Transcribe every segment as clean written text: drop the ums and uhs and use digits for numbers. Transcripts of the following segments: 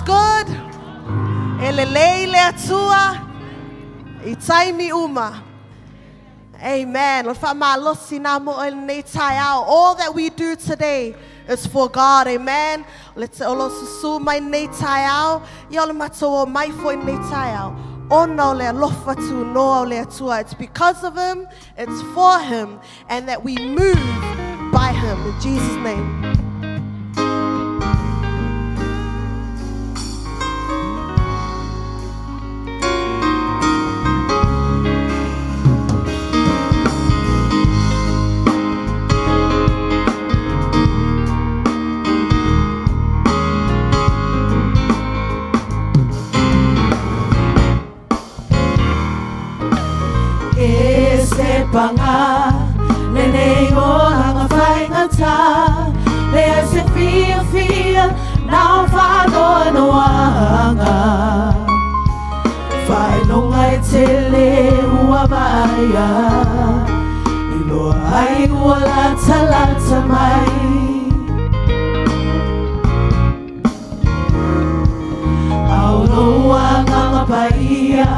good. Elelele atua. Itaimi uma. Amen. All that we do today is for God. Amen. Let's also my netayao. Y'all mato my for netayao. It's because of him, it's for him, and that we move by him. In Jesus' name. Panga le nego hanga fai ngata le se fia now fa no hanga fai no ngai tele ua baya ilo ai wala talata mai au no hanga baya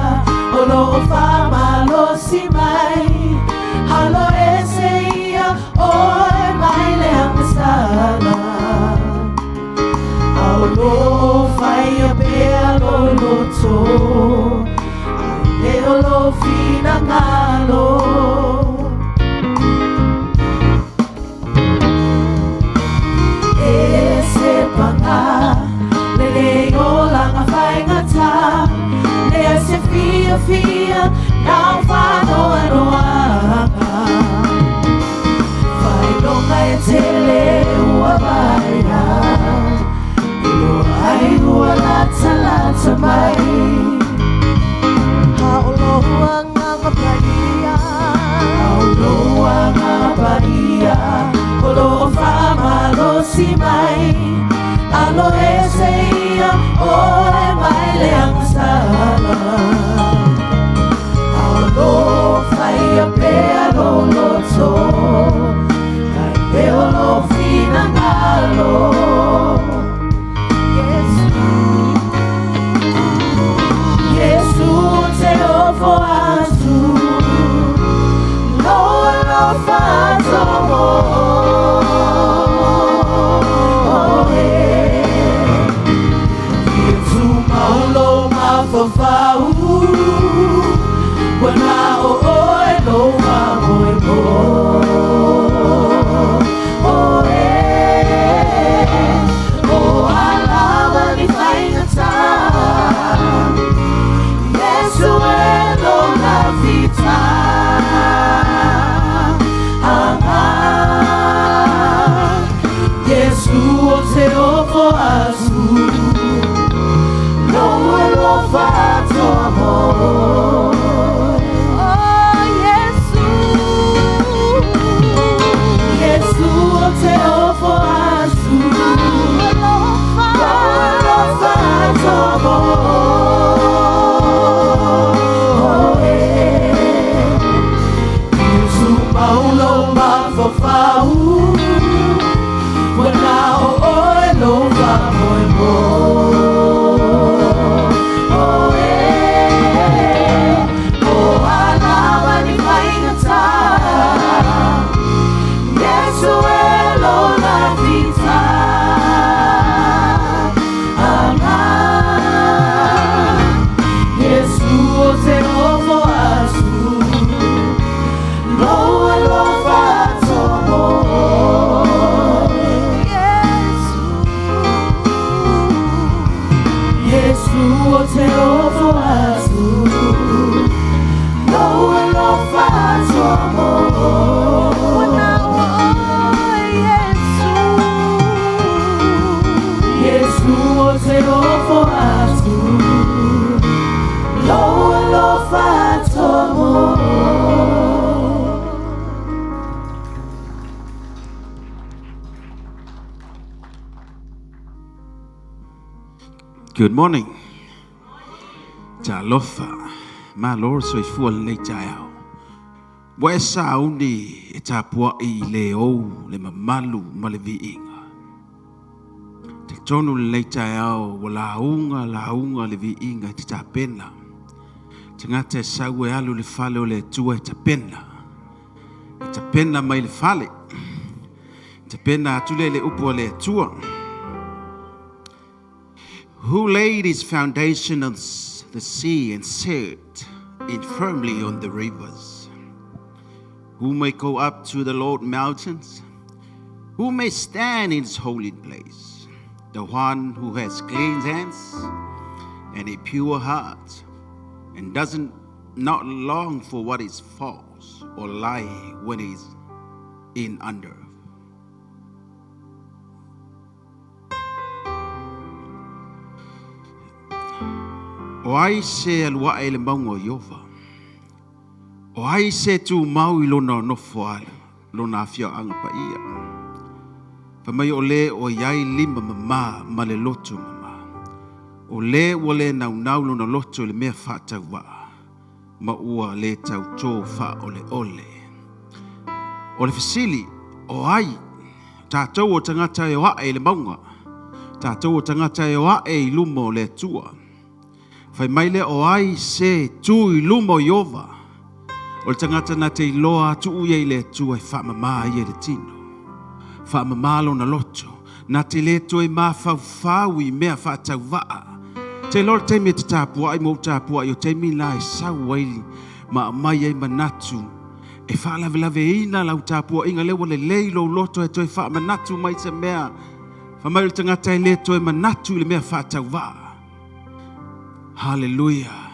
olo fa malo si mai Halo eseia oi mai le amsala Aulo fai a pea lo loto Ai lo fina ngalo Ese panga le lego langa fai ngata Le ase fia Now fano tele ua baia ilo ai ua lata mai Haoloa nganga baia olo fama lo si mai alo eseia ore mai le angsala alo fai a pea lo loto Eolo fina ngalo Yesu te ofo asu No lo fato mo Yesu maulo mafofau Wana o lo mamoimo Good morning. Jalofa, my Lord, so if you late jail. Where soundy etapua I leo le mamalu maleviinga. tonu le leitai au wa launga le vi inga te tapena. Tangata sau e alu le fale o le tua e tapena. E tapena mai le fale. Tapena atule le upo le tua. Who laid his foundation on the sea and set it firmly on the rivers? Who may go up to the Lord mountains? Who may stand in his holy place? The one who has clean hands and a pure heart, and doesn't not long for what is false or lie when he's in under. O ai se alua e le maunga o Iova. O ai se tu mau I lona nofo ala, lona afia anga pa ia. Whamai o le o iai lima ma le loto mama. O le o le nau lona loto le mea whātau waa. Ma ua le tau tō wha ole. O le fasili, o ai, tātou o tangata e oa e le maunga. Tātou o tangata e oa e I luma o le tua. Whai maile o ai se tu I luma o Iova. O le tangata na te iloa tu uia I le tua e whamama I e le tino. Whamama lo na loto. Na te le to e ma whau I mea whatau waa. Te lor te me te tāpua I mo tāpua I o te mi la e sau waili ma mai e manatu. E whalavelave ina lau tāpua inga lewa le leilo loto e to e whamanatu mai se mea. Whamai le tangata e le to e manatu I le mea whatau waa. Hallelujah.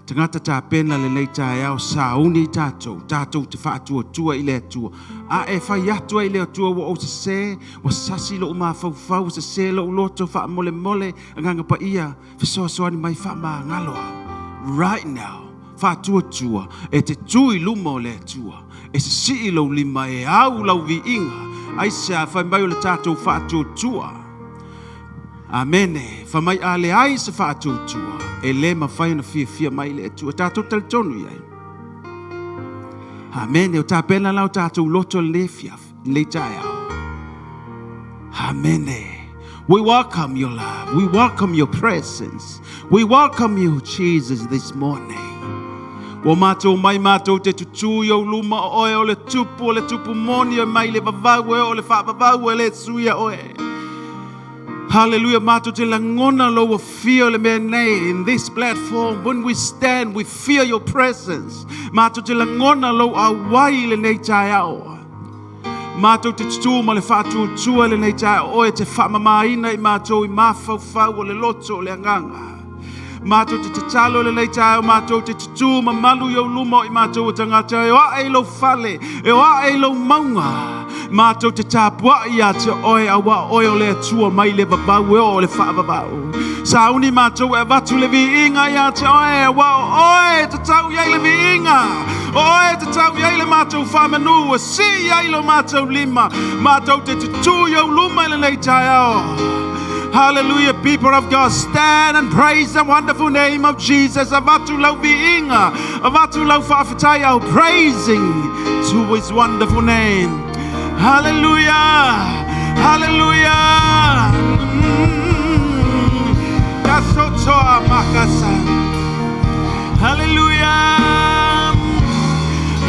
Tangata ta pena le leitai au sauni tātou te whaatua tua I le atua. A e whai atua I le atua wa o se wa sasi lo ma fau se lo loto wha mole anganga pa ia whesoasoani mai wha ma ngaloa. Right now, whaatua tua e te tui luma o le atua. E se si lo lima e au lau vi inga. Ai se a whai mai o le tātou whaatua tua. Amene, whamai a le ai se whaatutua, e le mawhai na fia mai le atua, tātou tali tonu iai. Amene, o tā pena lau tātou loto le fiaf, le tai au. Amene, we welcome your love, we welcome your presence, we welcome you, Jesus, this morning. Wa mātou mai mātou te tutu yo luma oe o le tupu moni o mai le vavau o le whaapavau le suia oe. Hallelujah, Mato te langona lo feel le mene in this platform. When we stand, we feel your presence. Mato te langona lo awai le nei tai ao. Mato te tutu ma le fatu tua le nei tai o e te whamamaina I mato I mawhau o le loto le anganga. Mato te talo le nei tai o mato te tutu ma malu yo lumo I mato o tangata e oa e lo fale, e oa e lo maunga. Mato te tāpua ia te oe awa oe o le atua mai le babau e o le whaababau. Sauni mato e watu le vi inga ia te oe awa oe te tau iai le vi inga. Oe te tau iai le mato whamanu e si iai lo mato lima. Mato te tutu iau luma le nei tai ao. Hallelujah, people of God, stand and praise the wonderful name of Jesus. Avatu lau vi inga, avatu lau whaafitai au, praising to his wonderful name. Hallelujah, hallelujah. Kasotoa makasa. Hallelujah,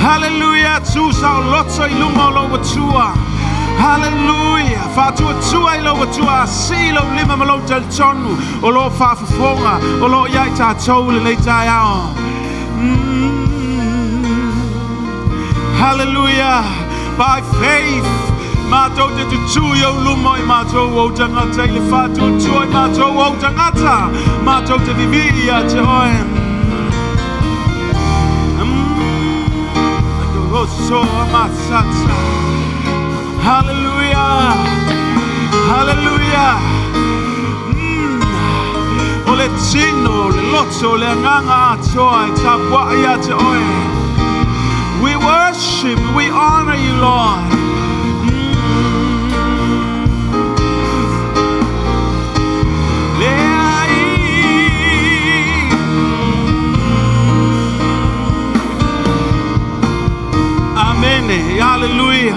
hallelujah. Tusa loto iluma lo watua. Hallelujah. Fatua tua ilo watua silo lima malo del tonu. Olo fa fonga. Olo yaita tole le tayao. Hallelujah. By faith, mato te tutuyo lumoi mato o tangata I le fatu tuoi mato o tangata mato te vivia te oe. Rosso amasata. Hallelujah, hallelujah. Ole tino le loto le nganga toa tapwa ia te oe. We worship, we honor you, Lord. Amen. Hallelujah.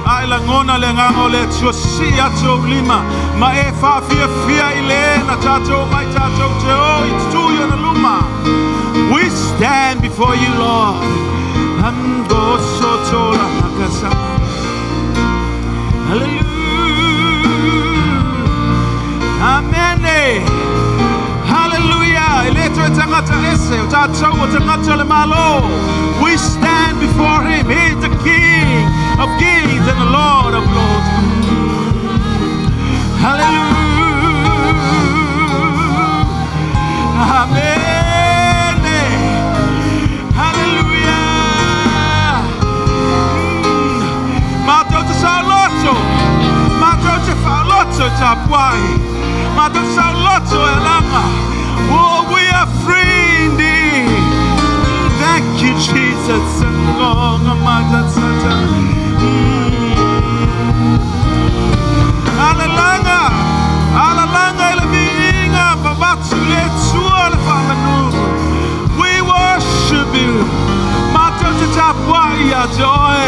Ai la ngona le nganga le tua sia tau lima. Ma e whawhia whia I le na tātou mai tātou te o I tuyo na luma. We stand before you, Lord. Amgo soto la makasama. Hallelujah. Amen. Hallelujah. Eleto e tangata ese, o tātou o tangata le malo. We stand before him. He is the King of kings and the Lord of lords. Hallelujah. Amen. Hallelujah. Matou te sauloto. Matou te fauloto tapuai. Matou sauloto e lama. Oh, we are free indeed. Thank you, Jesus. Alalanga, alalanga ilaminga, babatule tuole famanu. We worship you. Matou te tapuai joy.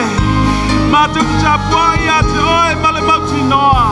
Matou te tapuai joy. Malemauti noa.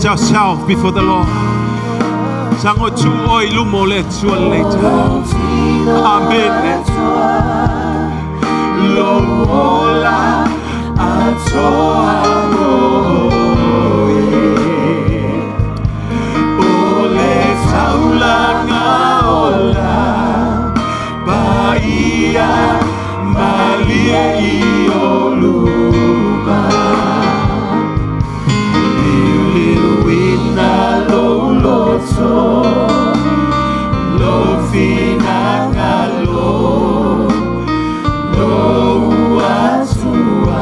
Ourselves before the Lord. Sango tu oi lumo le tua later. Amen. Lo mola atoa ole taulanga ola baia malie ioluba. Lo fina ngalo lo atua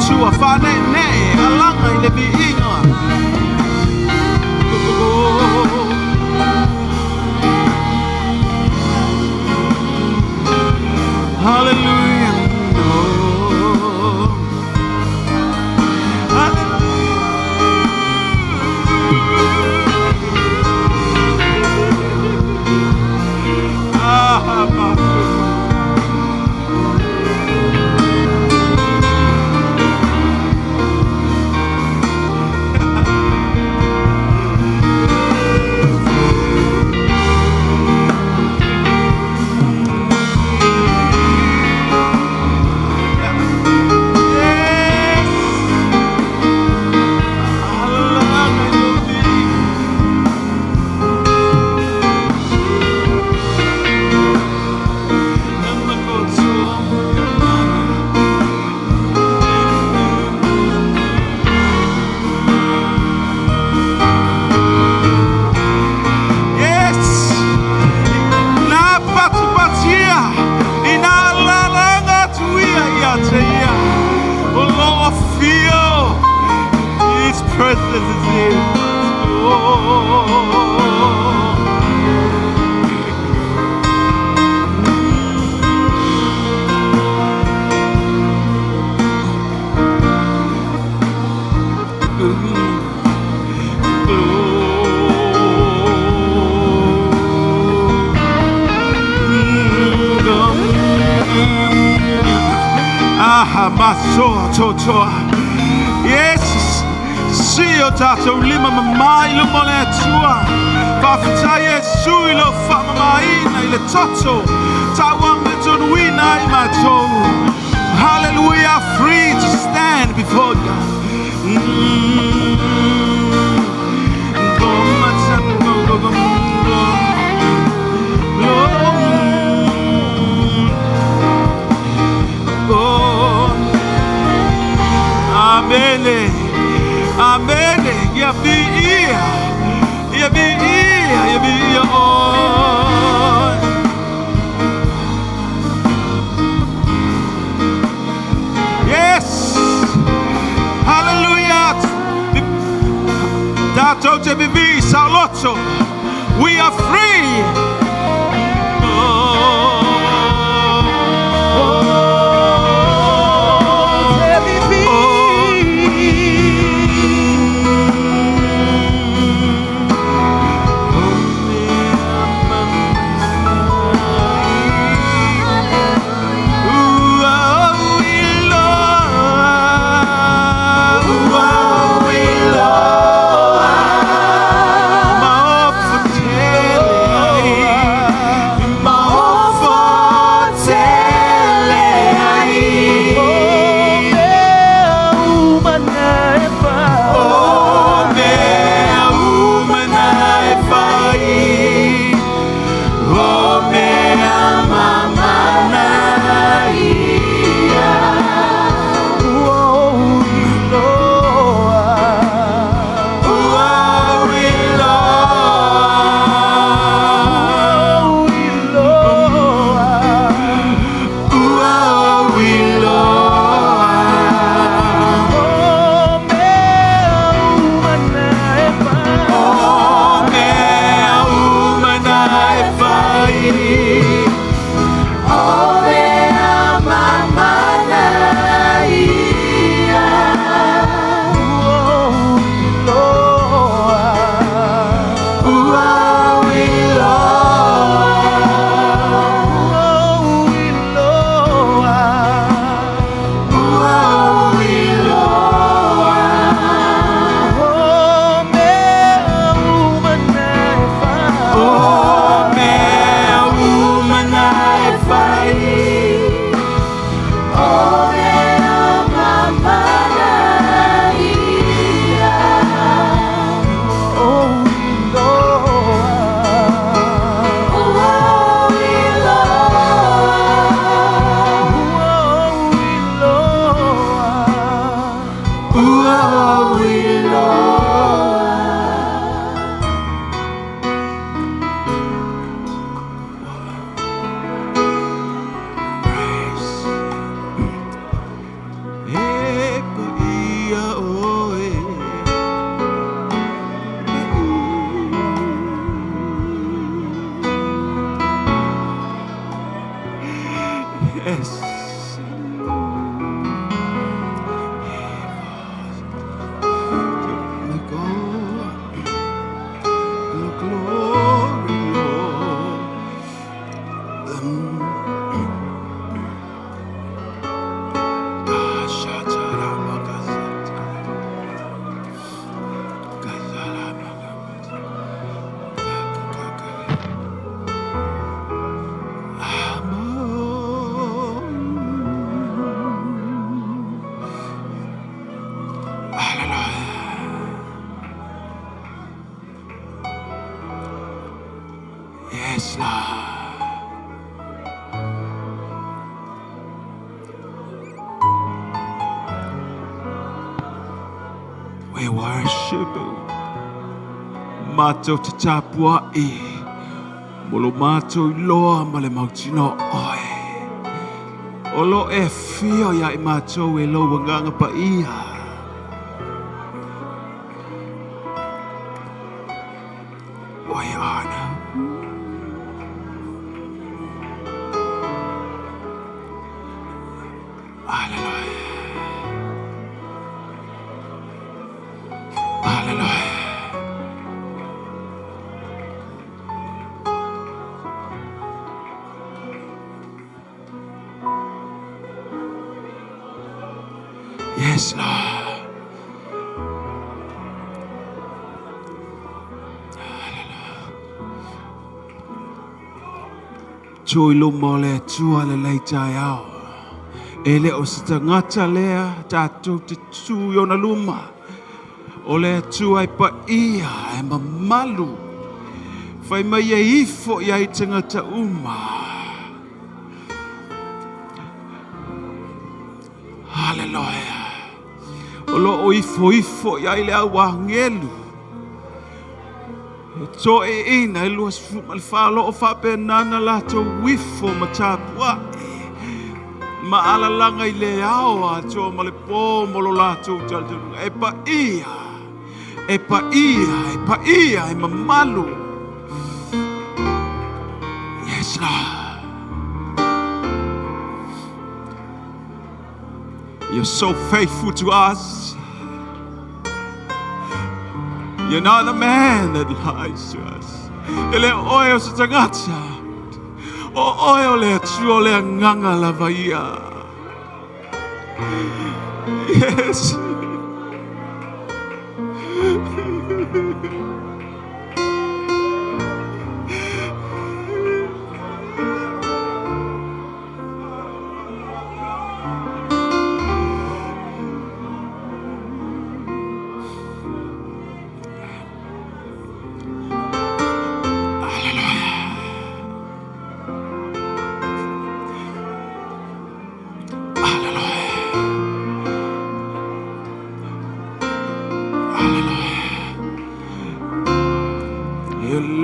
Tua fane ne alanga ile biinga. Hallelujah. Hallelujah. His presence is here. Oh. Yes, see tato lima mai lo mole tua. Pafta Yesu lo fama mai na ile toto. Tawa meton wina imato. Hallelujah, free to stand before God. Amene, amene, yabia, oh. Yes, hallelujah. Dato te bibi salotto, we are free. Yes. The glory, yes, Lord. We worship you. Mato tatapua molo mato iloa male mautino oe. Olo e fio ya mato e lo wanganga pa ia. Why honor? Hallelujah. Hallelujah. Yes, Lord. Chui lumo le tua le lei tai au. Ele o se tangata lea tātou te tū ona luma. O le tua i pa ia e mamalu. Whai mai e ifo ia i tangata uma. Hallelujah. O lo o ifo ia i le awa ngelu. So e ina e luas fumal falo o fape nana la to wifo matapua ma ala langa i le ao a to male po molo la to e pa ia e mamalu. Yes, Lord. You're so faithful to us. You're not a man that lies to us. Ele oio sa tangata. O oio le tuo le nganga la vaia. Yes.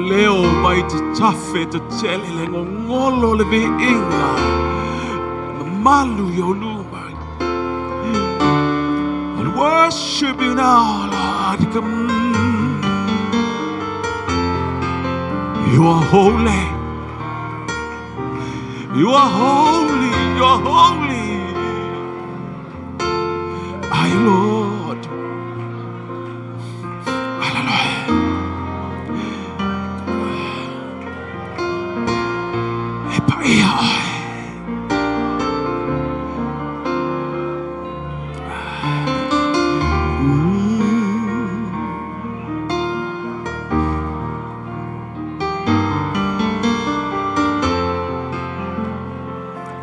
Leo mai te tafe te tele le ngolo le ve inga malu yo luma. And worship you now, Lord. You are holy. You are holy. You are holy. Our Lord.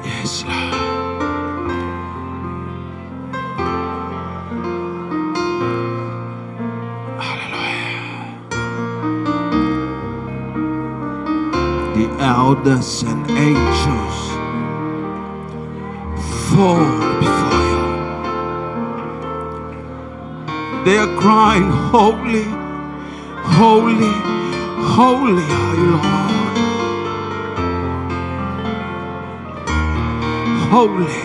Yes, Lord. Hallelujah. The elders and angels fall before you. They are crying, holy, holy, holy are you, Lord. Holy.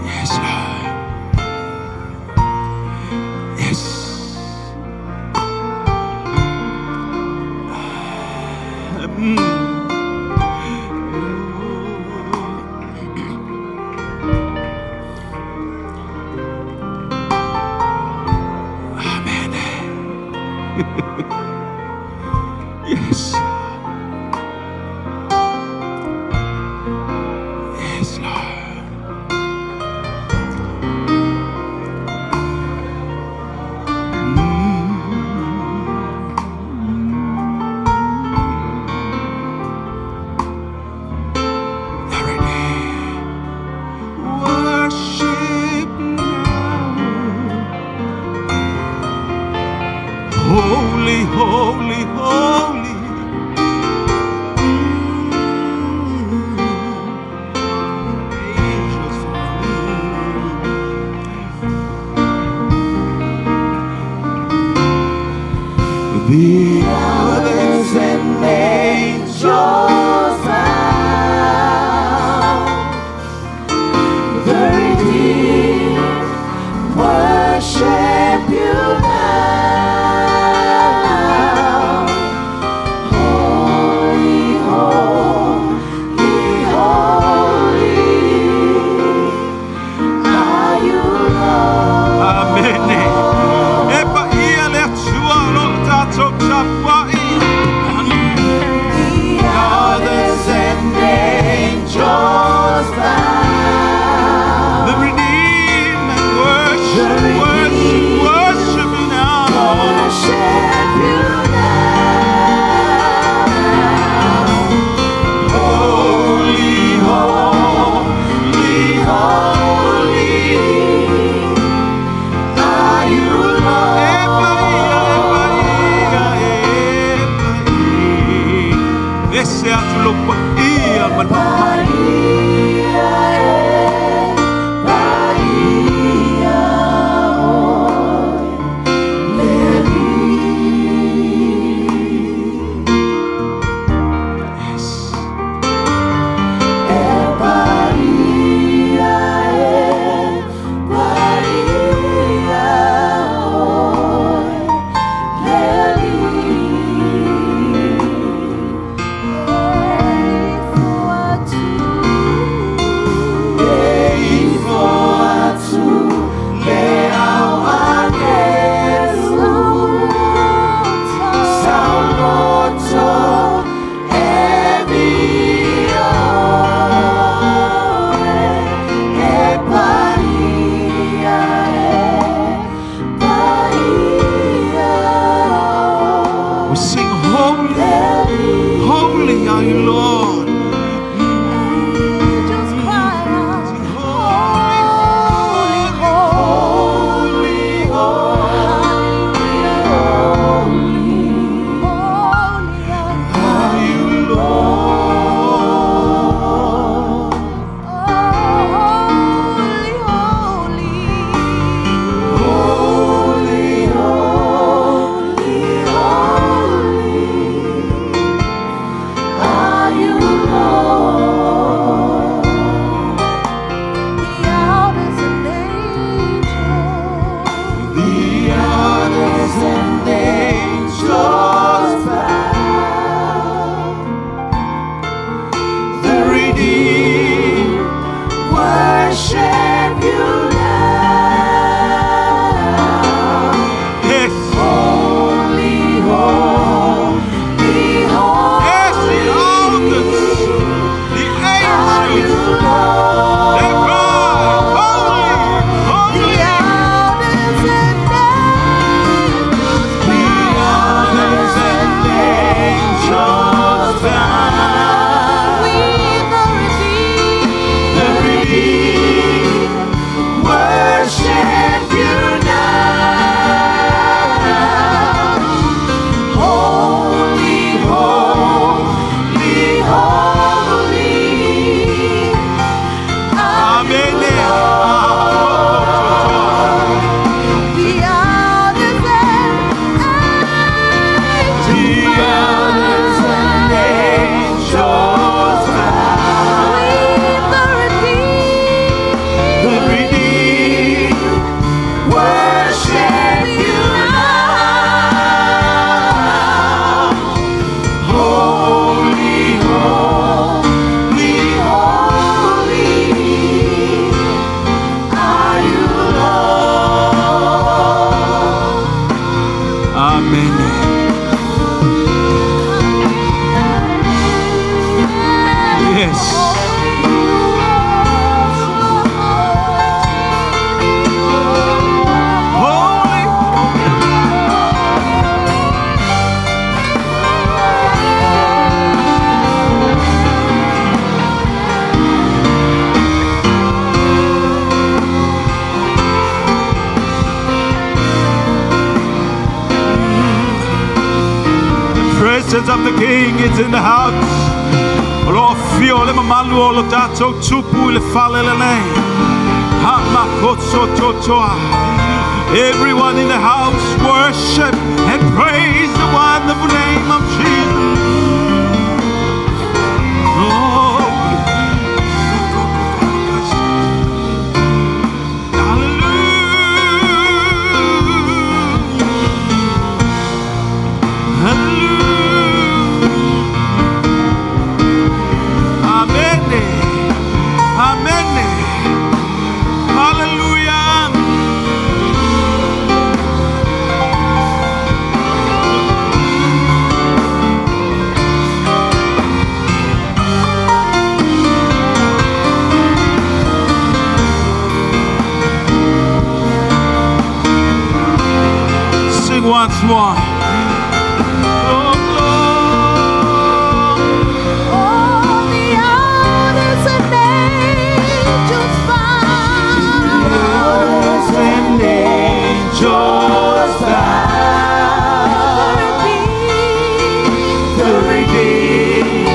Yes, Lord. Yes. Amen. Yes. Yes, Lord. Ese atulopa ia manamai. Presence of the King is in the house. Lo fio le mamalu lo tato tupu le fale le ne. Hamakotso totoa. Everyone in the house worship and praise the wonderful name of Jesus. Oh. Once more. Oh, Lord. Oh, the elders and angels bow. The elders and angels bow. The redeemed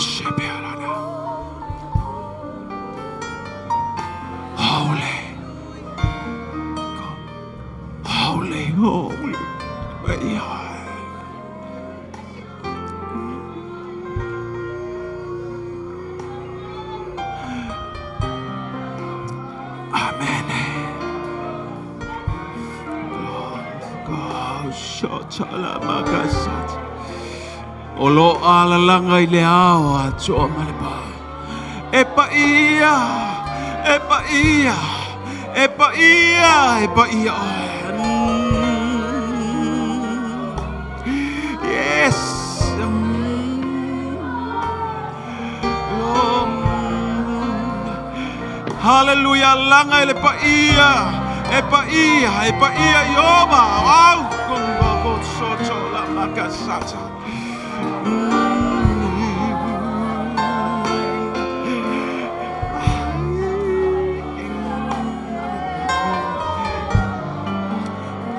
worship you, Lord. Holy, holy, holy. We are. Amen. Shotala magasat. Olo ala langai leawa cho malaba. Epa ia, epa ia, epa ia, epa ia. Yes. Hallelujah, langai lepa ia, epa ia, epa ia yoba. Wow, kungo kosoto la magasata.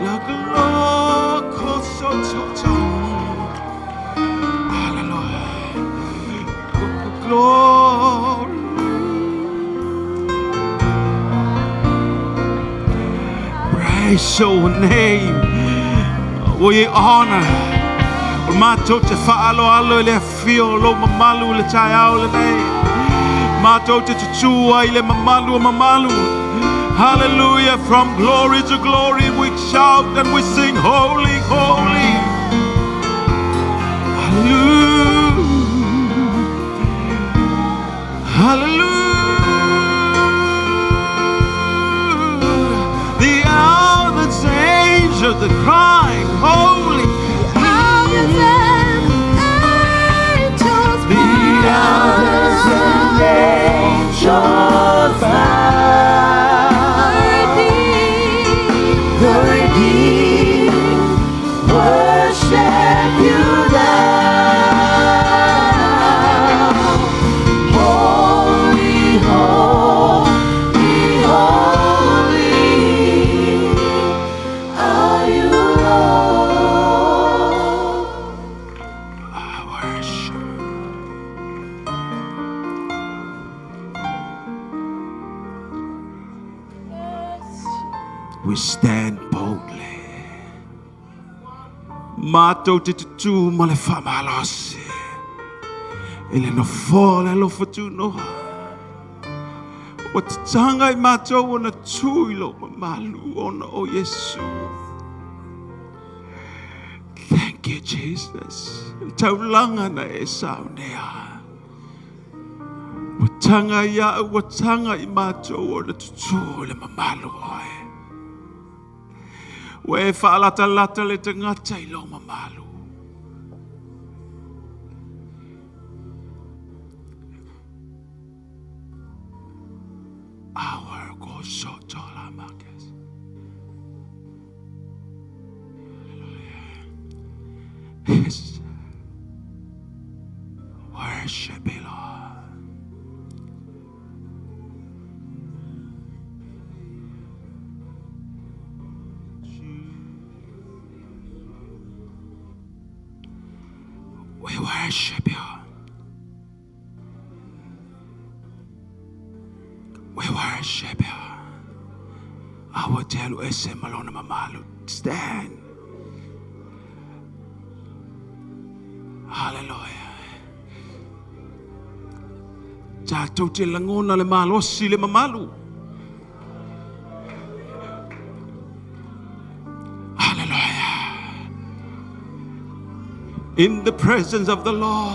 La kosoto. Hallelujah, glory. Praise your name. We honor. Mato te faalo alo le fio lo mamalu le tai au le nei. Mato te tutua ile mamalu. Hallelujah. From glory to glory we shout and we sing holy, holy. Hallelujah. Hallelujah. The elders, angels, the crying, holy. The elders and angels bow. The redeemed worship you now. Holy, holy, holy are you, Lord. I worship. We stand boldly. Mato te tu male famalose. Ele no fole lo fatu no. What tanga I mato ona tuilo malu ona o Yesu. Thank you, Jesus. Taulanga na esau nea. Watanga ya watanga I mato ona tutu le mamalu oi. We fa'alata lata le tangata I lo mamalu. Our God so tola makas. Yes. Worship you, Lord. We worship you. We worship you. I will tell you, Malona Mamalu, stand. Hallelujah. Jato te langona le malosi le mamalu. Hallelujah. In the presence of the Lord,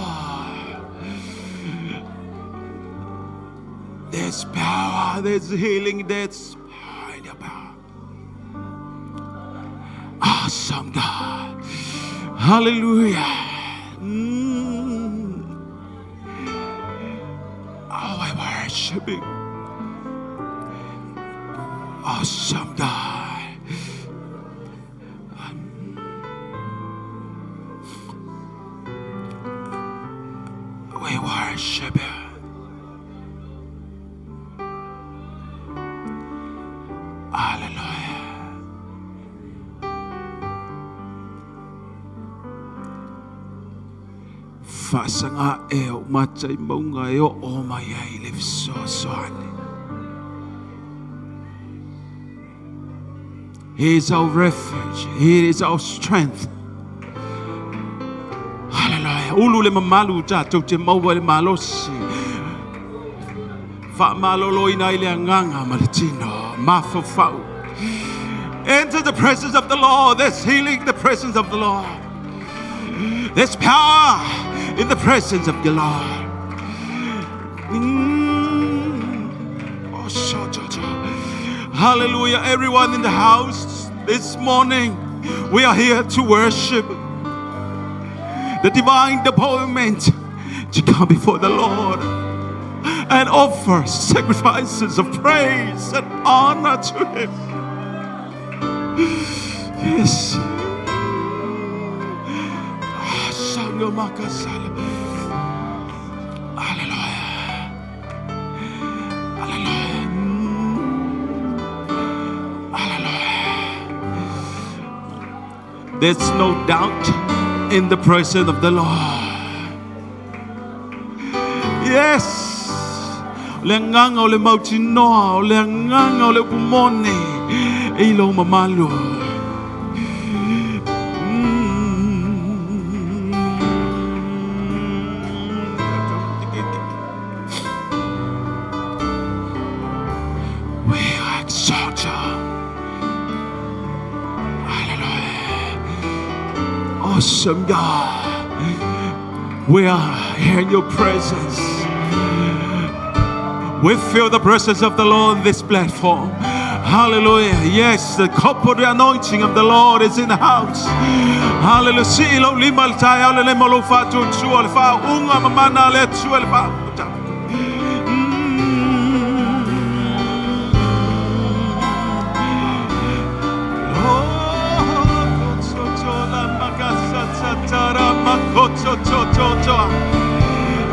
there's power, there's healing, there's power in your power. Awesome God. Hallelujah. Oh, I worship you. Awesome God. We worship you. Hallelujah. Fasanga eo matai maunga eo o mai ai le so soane. He is our refuge. He is our strength. Hallelujah. Ulu le mamalu tatou te maua le malosi. Fa malolo ina ile anganga malatino. Mafofau. Enter the presence of the Lord. There's healing in the presence of the Lord. There's power in the presence of the Lord. Hallelujah. Everyone in the house this morning, we are here to worship. The divine appointment to come before the Lord and offer sacrifices of praise and honor to Him. Yes. Hallelujah. Hallelujah. Hallelujah. There's no doubt in the presence of the Lord. Yes. Le nganga o le mautinoa, o le nganga o le pumone, e ilo mamalo. We exalt you. Hallelujah. Awesome God. We are here in your presence. We feel the presence of the Lord on this platform. Hallelujah. Yes, the cup of the anointing of the Lord is in the house. Hallelujah. Silo limal taya le malo fatu chual fa unga mamana le chual fa.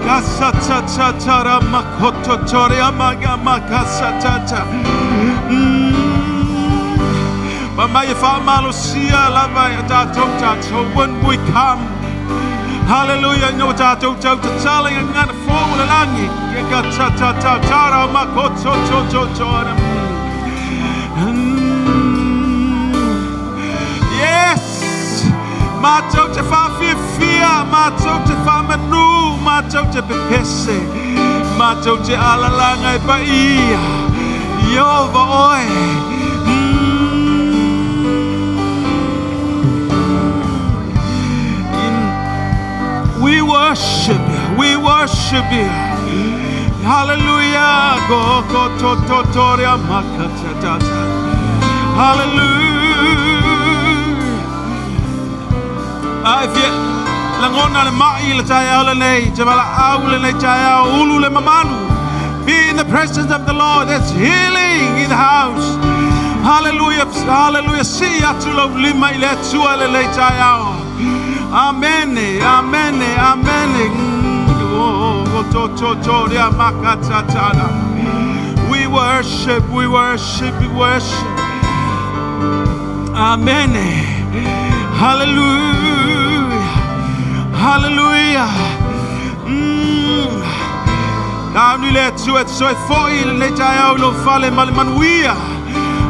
Kasatara makoto toria maga makasatata. Mama yefa malusia lava tato tato when we come. Hallelujah, no tato tato tali ngan fo langi. Kasatata tara makoto toto tora. Yes. Mato te fa fia, mato te fa manu, mato te pepese, mato te alalanga e paia, Yova oi. We worship you, we worship you. Hallelujah, go go to toria makata. Hallelujah. Langona le mai le taya le nei, jabala au le nei taya ulu le mamanu. Be in the presence of the Lord. There's healing in the house. Hallelujah, hallelujah. See atulo lima ile tua le nei taya. Amen, amen, amen. We worship, we worship, we worship. Amen. Hallelujah. Hallelujah. Now let's do it. So for you, let I all fall malmanuia.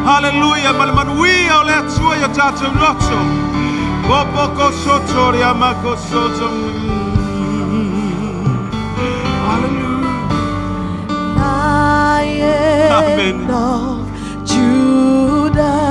Hallelujah, malmanuia. Let's do it. Tato lotso. Boboko sotoria mako soto. Hallelujah. Lion of Judah.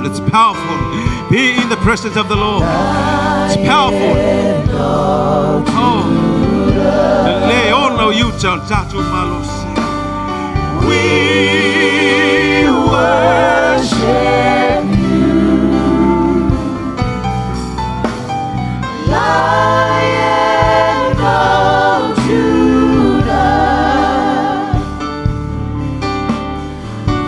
powerful. It's powerful. Be in the presence of the Lord. It's powerful. Oh. Leono yuta tatu malose. We worship you, Lion of Judah.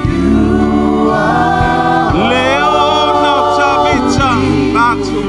You are Leono tabita tatu.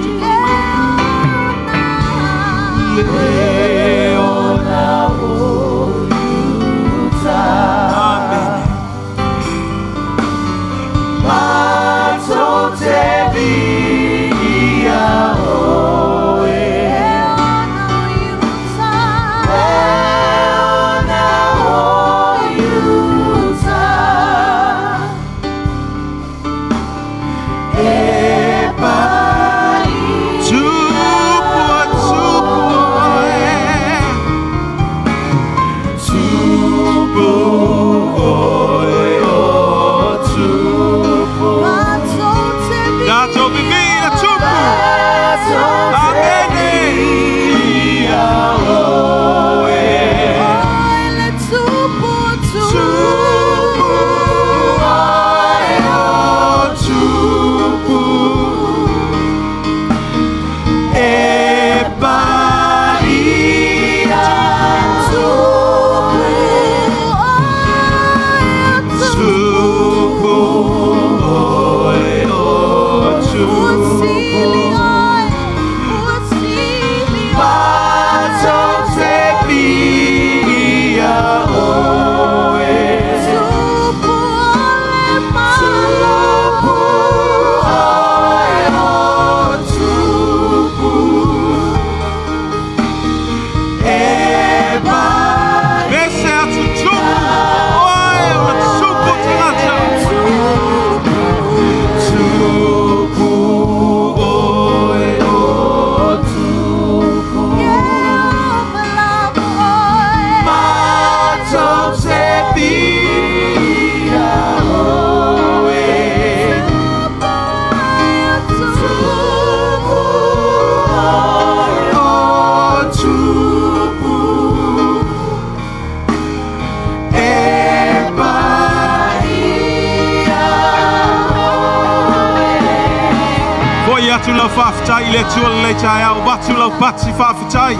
Batula faftai le tulle chaya batula batsi faftai.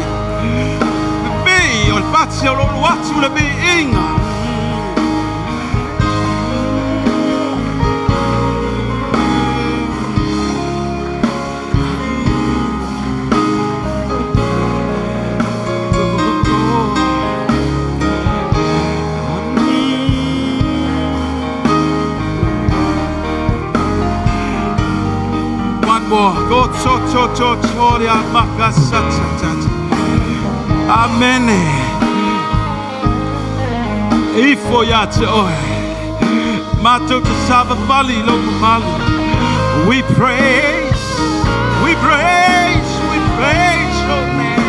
Be ol batsi ol watula be inga. Go to ya makasata. Amen. Ifo ya oi. Mato to saba bali lo mali. We praise your name.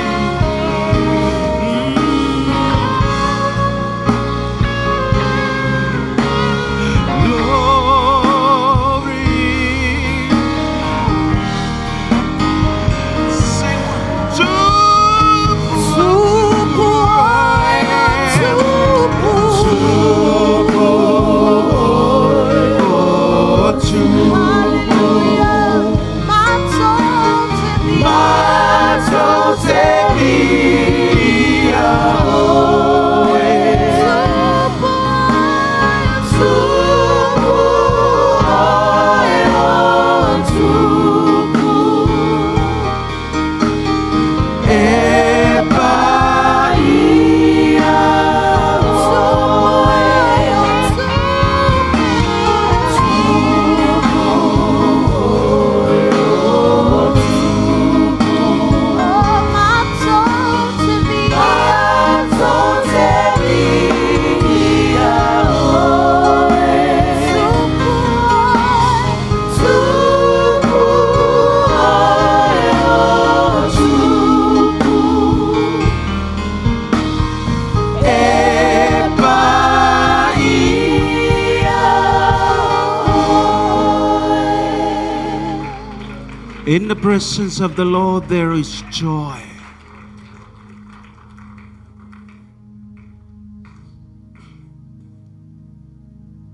In the presence of the Lord there is joy.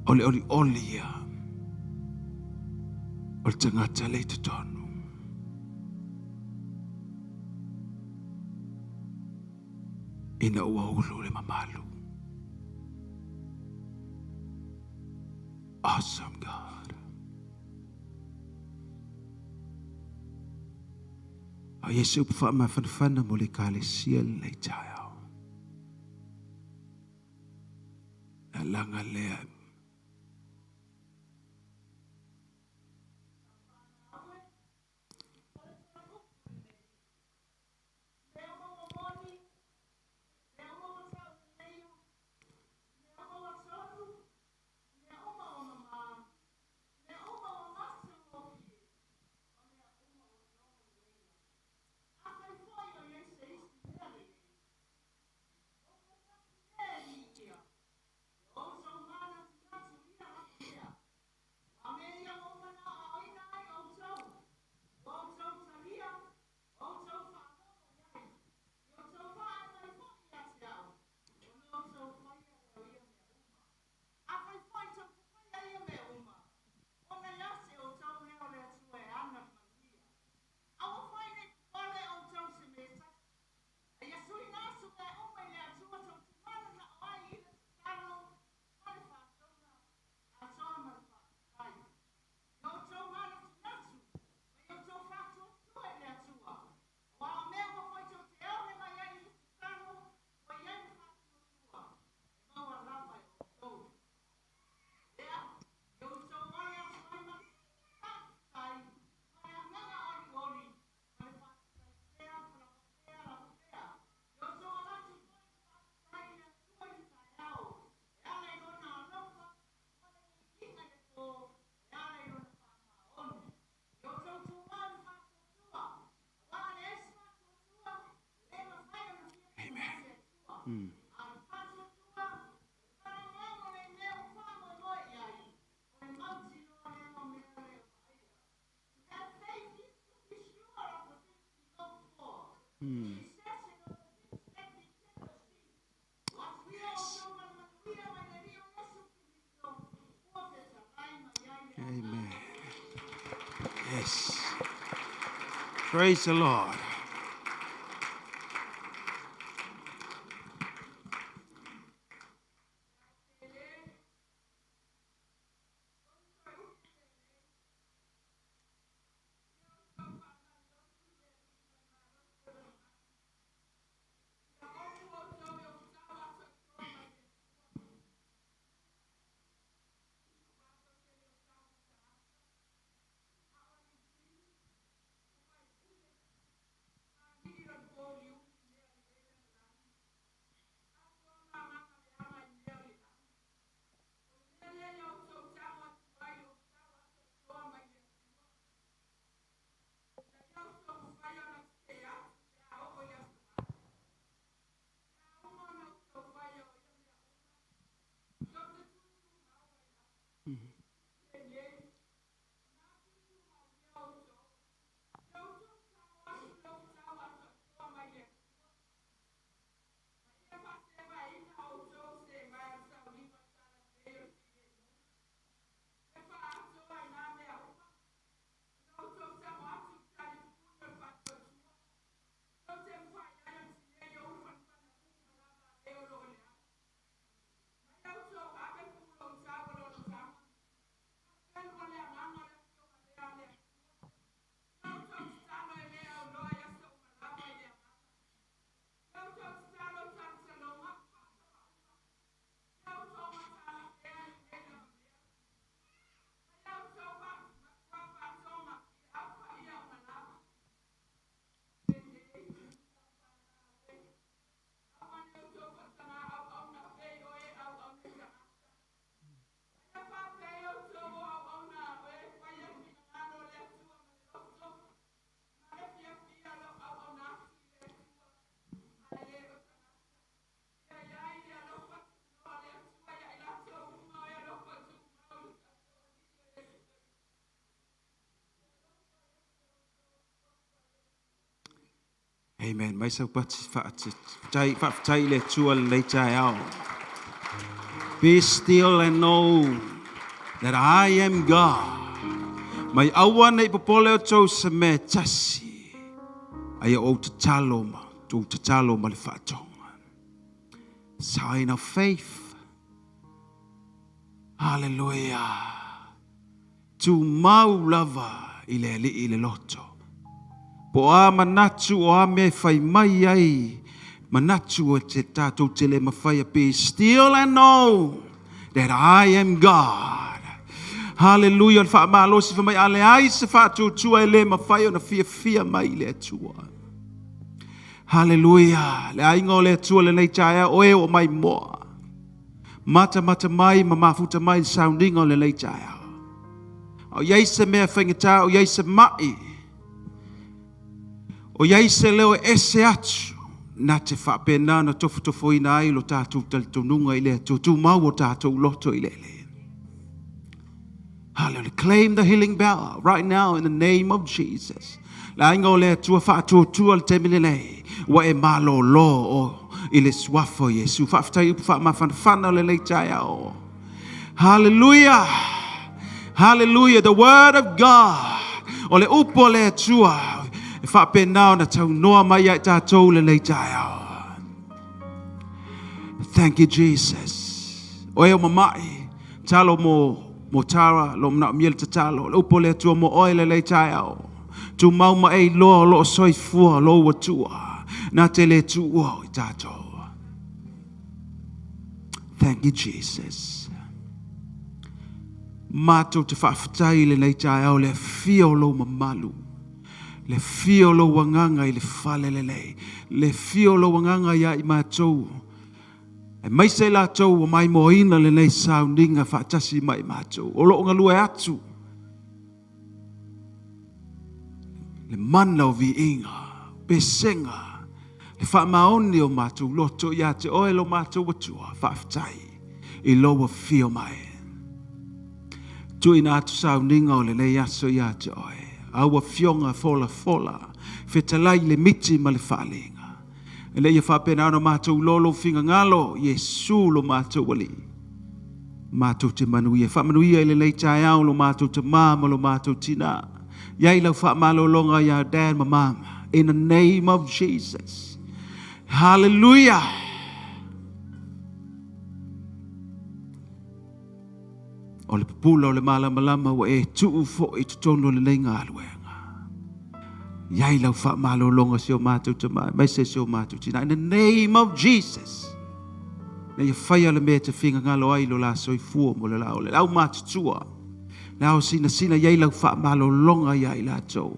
Oli oli oli ya. Ol tangata le tutonu. Ina uaulu le mamalu. Awesome God. A Yesu pa mafanfana mo le kale siel le tayao. Alanga lea. Amen. Yes. Praise the Lord. Amen. Mai sau pati whaatai le tua le tai au. Be still and know that I am God. Mai awa nei popole o tau se me tasi. Ai o te talo ma, le whaatonga. Sign of faith. Hallelujah. Tu mau lava i le loto. Po a manatu o a me whai mai ai. Manatu o te tātou te le mawhai be still and know that I am God. Hallelujah. Wha malo si mai ale ai se whātou tua e le mawhai o na fia mai le tua. Hallelujah. Le ainga o le tua le nei taia o e o mai moa. Mata mai ma mafuta mai sounding o le nei taia. O iei se mea whaingata o iei se mai. O iei se leo ese atu, na te whapena na tofu ina ai lo tātou talitonunga i lea tu mau o tātou loto i lele. Hallelujah. Claim the healing power right now in the name of Jesus. La inga o lea tua whaatua le temile nei, wa e malo lo o i le swafo Yesu. Whaftai upu whamawhanawhana le leitai ao. Hallelujah. Hallelujah. The word of God. O le upo le tua. Thank you, Jesus. Oe mamai, talo mo tara, lo mna miel tatalo, lo pole tua mo oile le taiao. Tu mau ma ei lo soifua, lo watua, na te le tua i tato. Thank you, Jesus. Mato te whaafatai le taiao, le fio lo mamalu. Le fio lo wanganga i le fale le fio lo wanganga ia i mātou. E mai se la tau o mai moina le nei soundinga whaatasi mai mātou. O lo ngalua atu. Le mana o vi inga, pesenga. Le whaamaoni o mātou loto ia te oe lo mātou watua, whaafatai. I loa fio mai. Tui nā atu soundinga o le nei aso ia te oe. Aua fionga fola, fetalai le miti ma le whaalinga. E le ia whapena ana mātou lolo finga ngalo, Yesu lo mātou wali. Mātou te manuia, whamanuia i le leitai au lo mātou te mama lo mātou tina. Iai lau whamalo longa ia dad ma mama. In the name of Jesus. Hallelujah. O le pupula o le malama wa e tuu fo i tutono le lenga aluenga. Iai lau wha malo longa sio mātou te mai, mai se sio mātou tina. In the name of Jesus. Na ia whaia le mea te whinga ngalo ai lo la soi fua mo le lau mātou tua. Lau sina iai lau wha malo longa iai la tau.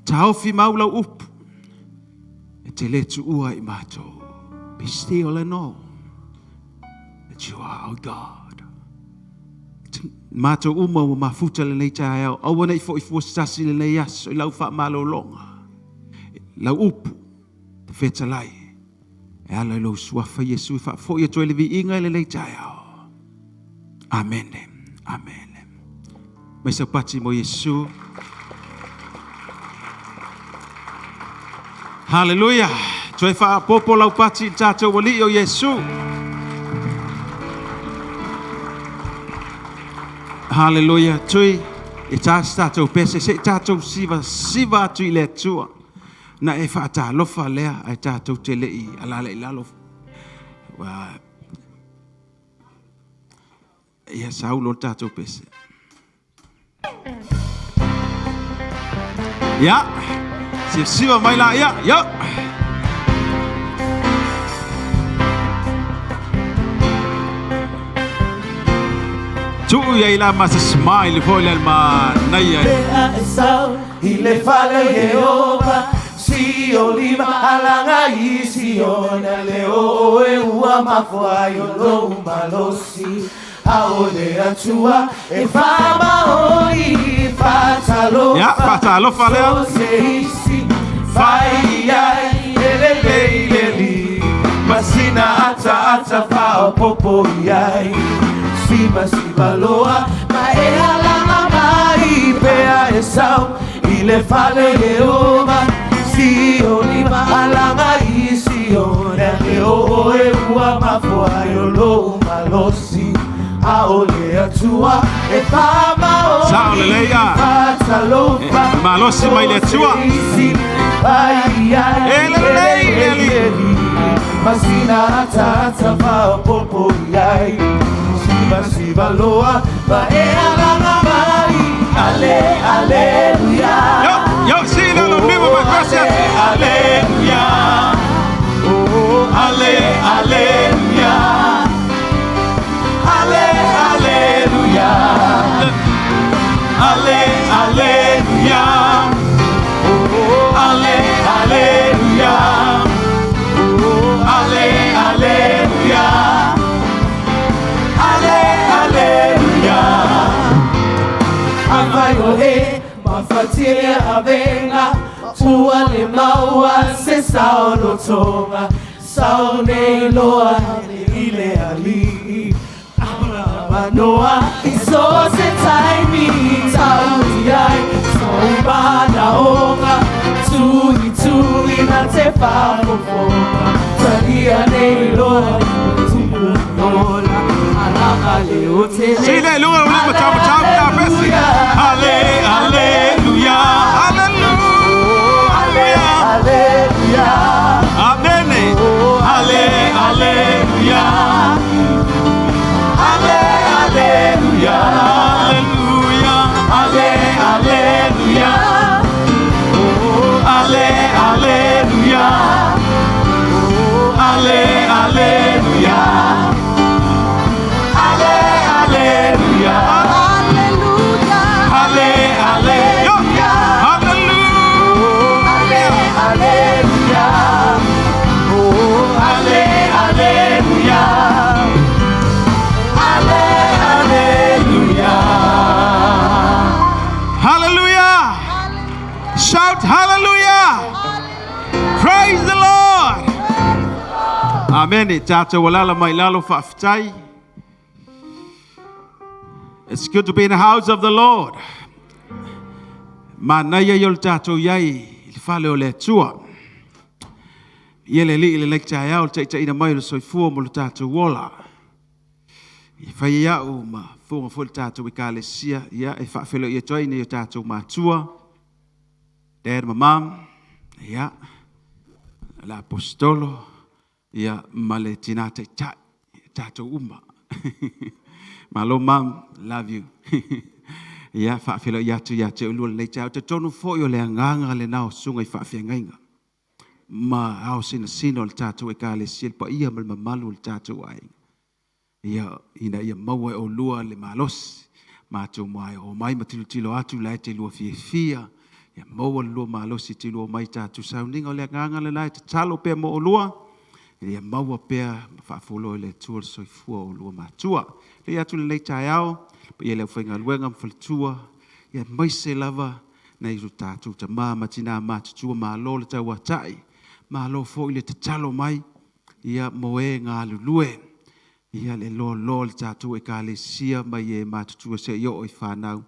Ta hauwhi mau lau upu. E te letu ua i mātou. Be still and know that you are our God. Mātou uma o mafuta le nei tae au. Awa nei fo i fuastasi le nei aso i lau wha malo longa. Lau upu, te whetalai. E ala ilo suafa Yesu i wha fo i atoe le vi inga le nei tae au. Amen. Amen. Mai sa pati mo Yesu. Hallelujah. Toe wha popo lau pati tātou wali o Yesu. Hallelujah. Tui, e tātou pese, se tātou siva atu i le tua. Na e whaata lofa lea, ai tātou te lei, alale i lalo. Ia saulo tātou pese. Ia, siva mai la, ia. Tu ia la mas smile for le ma nai Pea esau i le fale Jehova si olima alanga i si ona le o e ua mafai o lo malosi a o le atua e fama o i fatalo ya fatalo fale so se isi fai ai le li masina ata fa popo iai Siva loa, ma e alama mai pea e sau, i le fale Jehova, Sio lima alanga isiona leo ewa mafuayo lo malosi aole atua e fama o fatalo malosi mai atua ai ai masina tata fa popo ai siba loa ba e alanga mai aleluya yo sí no lo mismo me gracias aleluya oh aleluya aleluya aleluya oh aleluya oh aleluya aleluya avayo mafatia avenga tua le maua se saulo tonga saune loa ile ali manoa iso se taimi tauiai sombana onga tui na te fafofonga talia nei loa tupunola alaka leo te sí le luego lo mismo chao aleluya aleluya amén aleluya aleluya aleluya oh aleluya oh aleluya aleluya Shout hallelujah! Praise the Lord! Amen. Tata walala mai lalo fa'aftai. It's good to be in the house of the Lord. Manaya yol tato yai fale o le tua. Yele li le lek tai au tai ina mai lo soifua mo le tato wola. Fai ya o ma fonga fo le tato ikalesia ya e fa'afelo ia toi ni tato matua. Dad, my mom, yeah, la apostolo, yeah, maletinate tato umba. Malo mom, love you. Yeah, fa'afelo yatu ulu le tau te tonu fo yo le nganga le nao sunga I fa'afengainga. Ma au sino le tato e ka le sil pa ia mal mamalu le tato ai. Ia ina ia maua o lua le malos. Ma tu mai o mai matilo atu lai te lua fia. Ya mau lua malosi te lua mai tatu sauninga o le nganga le lai te talo pe mo o lua. Ya mau pea whaafolo le tua soifua o lua matua. Le atu le tai au, pa ia le whainga luenga mwhalitua. Ya mai se lava na iru tatu ta maa matina matutua maa lo le tau atai. Maa lo fo ile te talo mai. Ia moe ngā lulue. Ia le lo le tatu e ka le sia mai e matutua se yo o I whanau.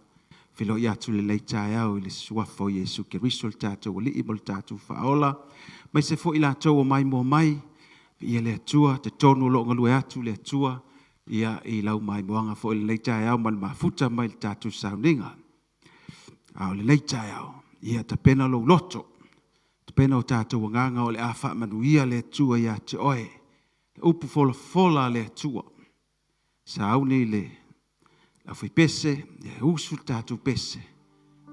Filo yatu le leitai au le suafo Yesu Keristo le tātou li mo le tātou whaola. Mai se fo I lātou o mai mo mai. Ia le atua, te tonu lo ngalue atu le atua. Ia I lau mai moanga fo I le leitai au mal mafuta mai le tātou sauninga. Au le leitai au. Ia ta pena lo loto. Ta pena o tātou nganga o le awha manuia le atua ia te oe. Le upu fola le atua. Sa au ni le la fui pese, ia usul tatu pese.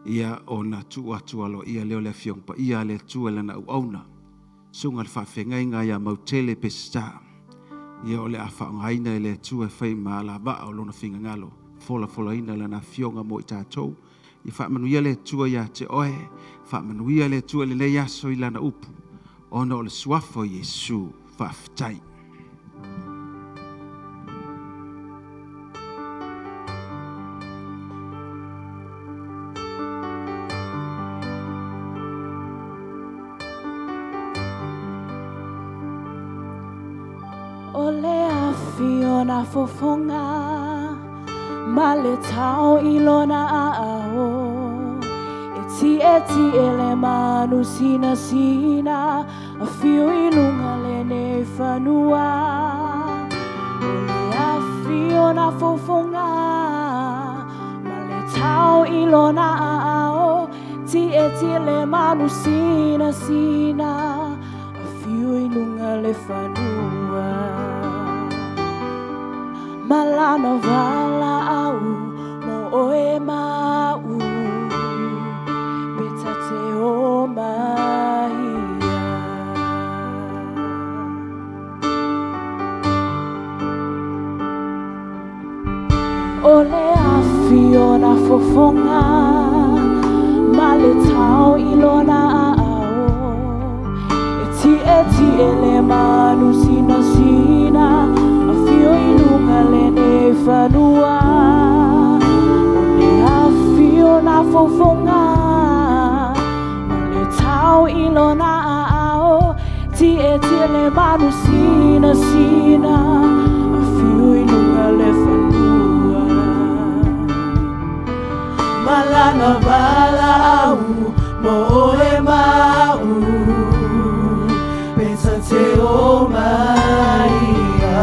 Ia o na tu atu alo, ia leo le fiong pa, ia le tu ele na uauna. Sunga le whawhengai ngā ia Mautele Peseta. Ia o le a whaongaina le tu e whai maa la ba o lona whinga ngalo. Fola ina le na fionga mo I tātou. Ia whaamanuia le tu ia te oe. Whaamanuia le tu ele le aso I lana upu. Ona o le suafo Yesu whaftai. Ole a fiona fofonga, male tau ilona a ao. E eti ele manu sina sina afio ilunga lene fanua ole afio na fofonga male tau ilona ao ti eti ele manu sina sina afio ilunga le fanua malana vala au mo oe mau ole afio na fofonga male tau ilona ao eti ele manu sina sina afio ilunga lene fanua ole afio na fofonga male tau ilona ao eti ele manu sina sina afio ilunga le fanua malana vala au moe mau pensa te o maia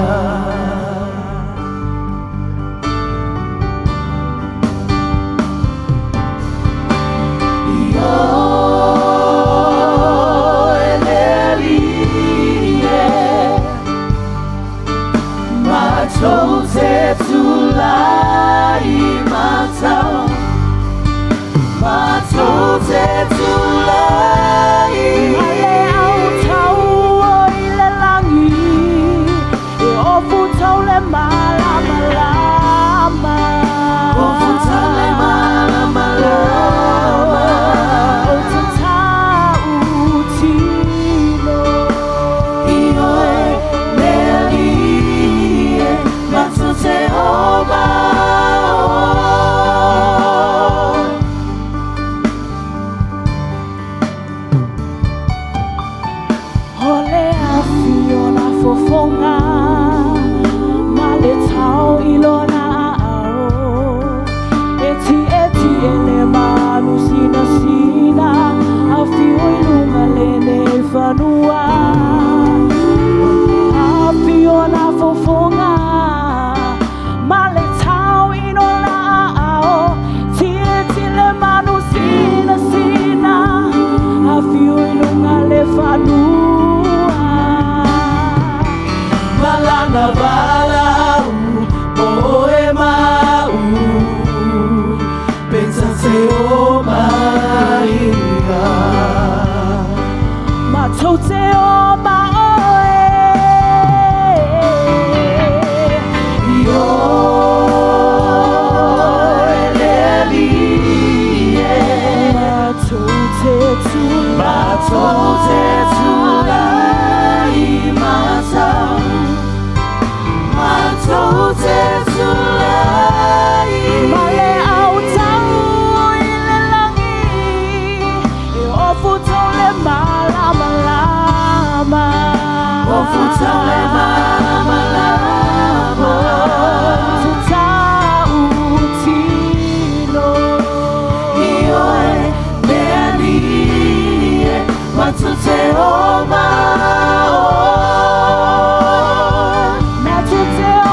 io elelie Mautele Peseta Mautele Peseta ale au tau o ile langi e ofu tau le mala malama ofu tau le mala malama o te tau tino io e melie Mautele Peseta ole afio na fofonga male tau ilona ao eti ele manu sina sina afio ilunga lene fanua ole afio na fofonga male tau ilona ao eti ele manu sina sina afio ilunga le fanua malana vala au moe mau pensa te o maia Mautele o maoe io elelie Mautele tula Mautele Peseta Mautele Peseta male au tau ile langi e ofu tau le mala malama ofu tau le mala malama te tau tino io e melie Mautele Peseta Mautele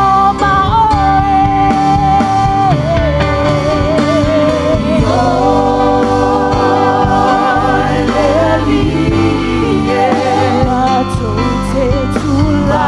tula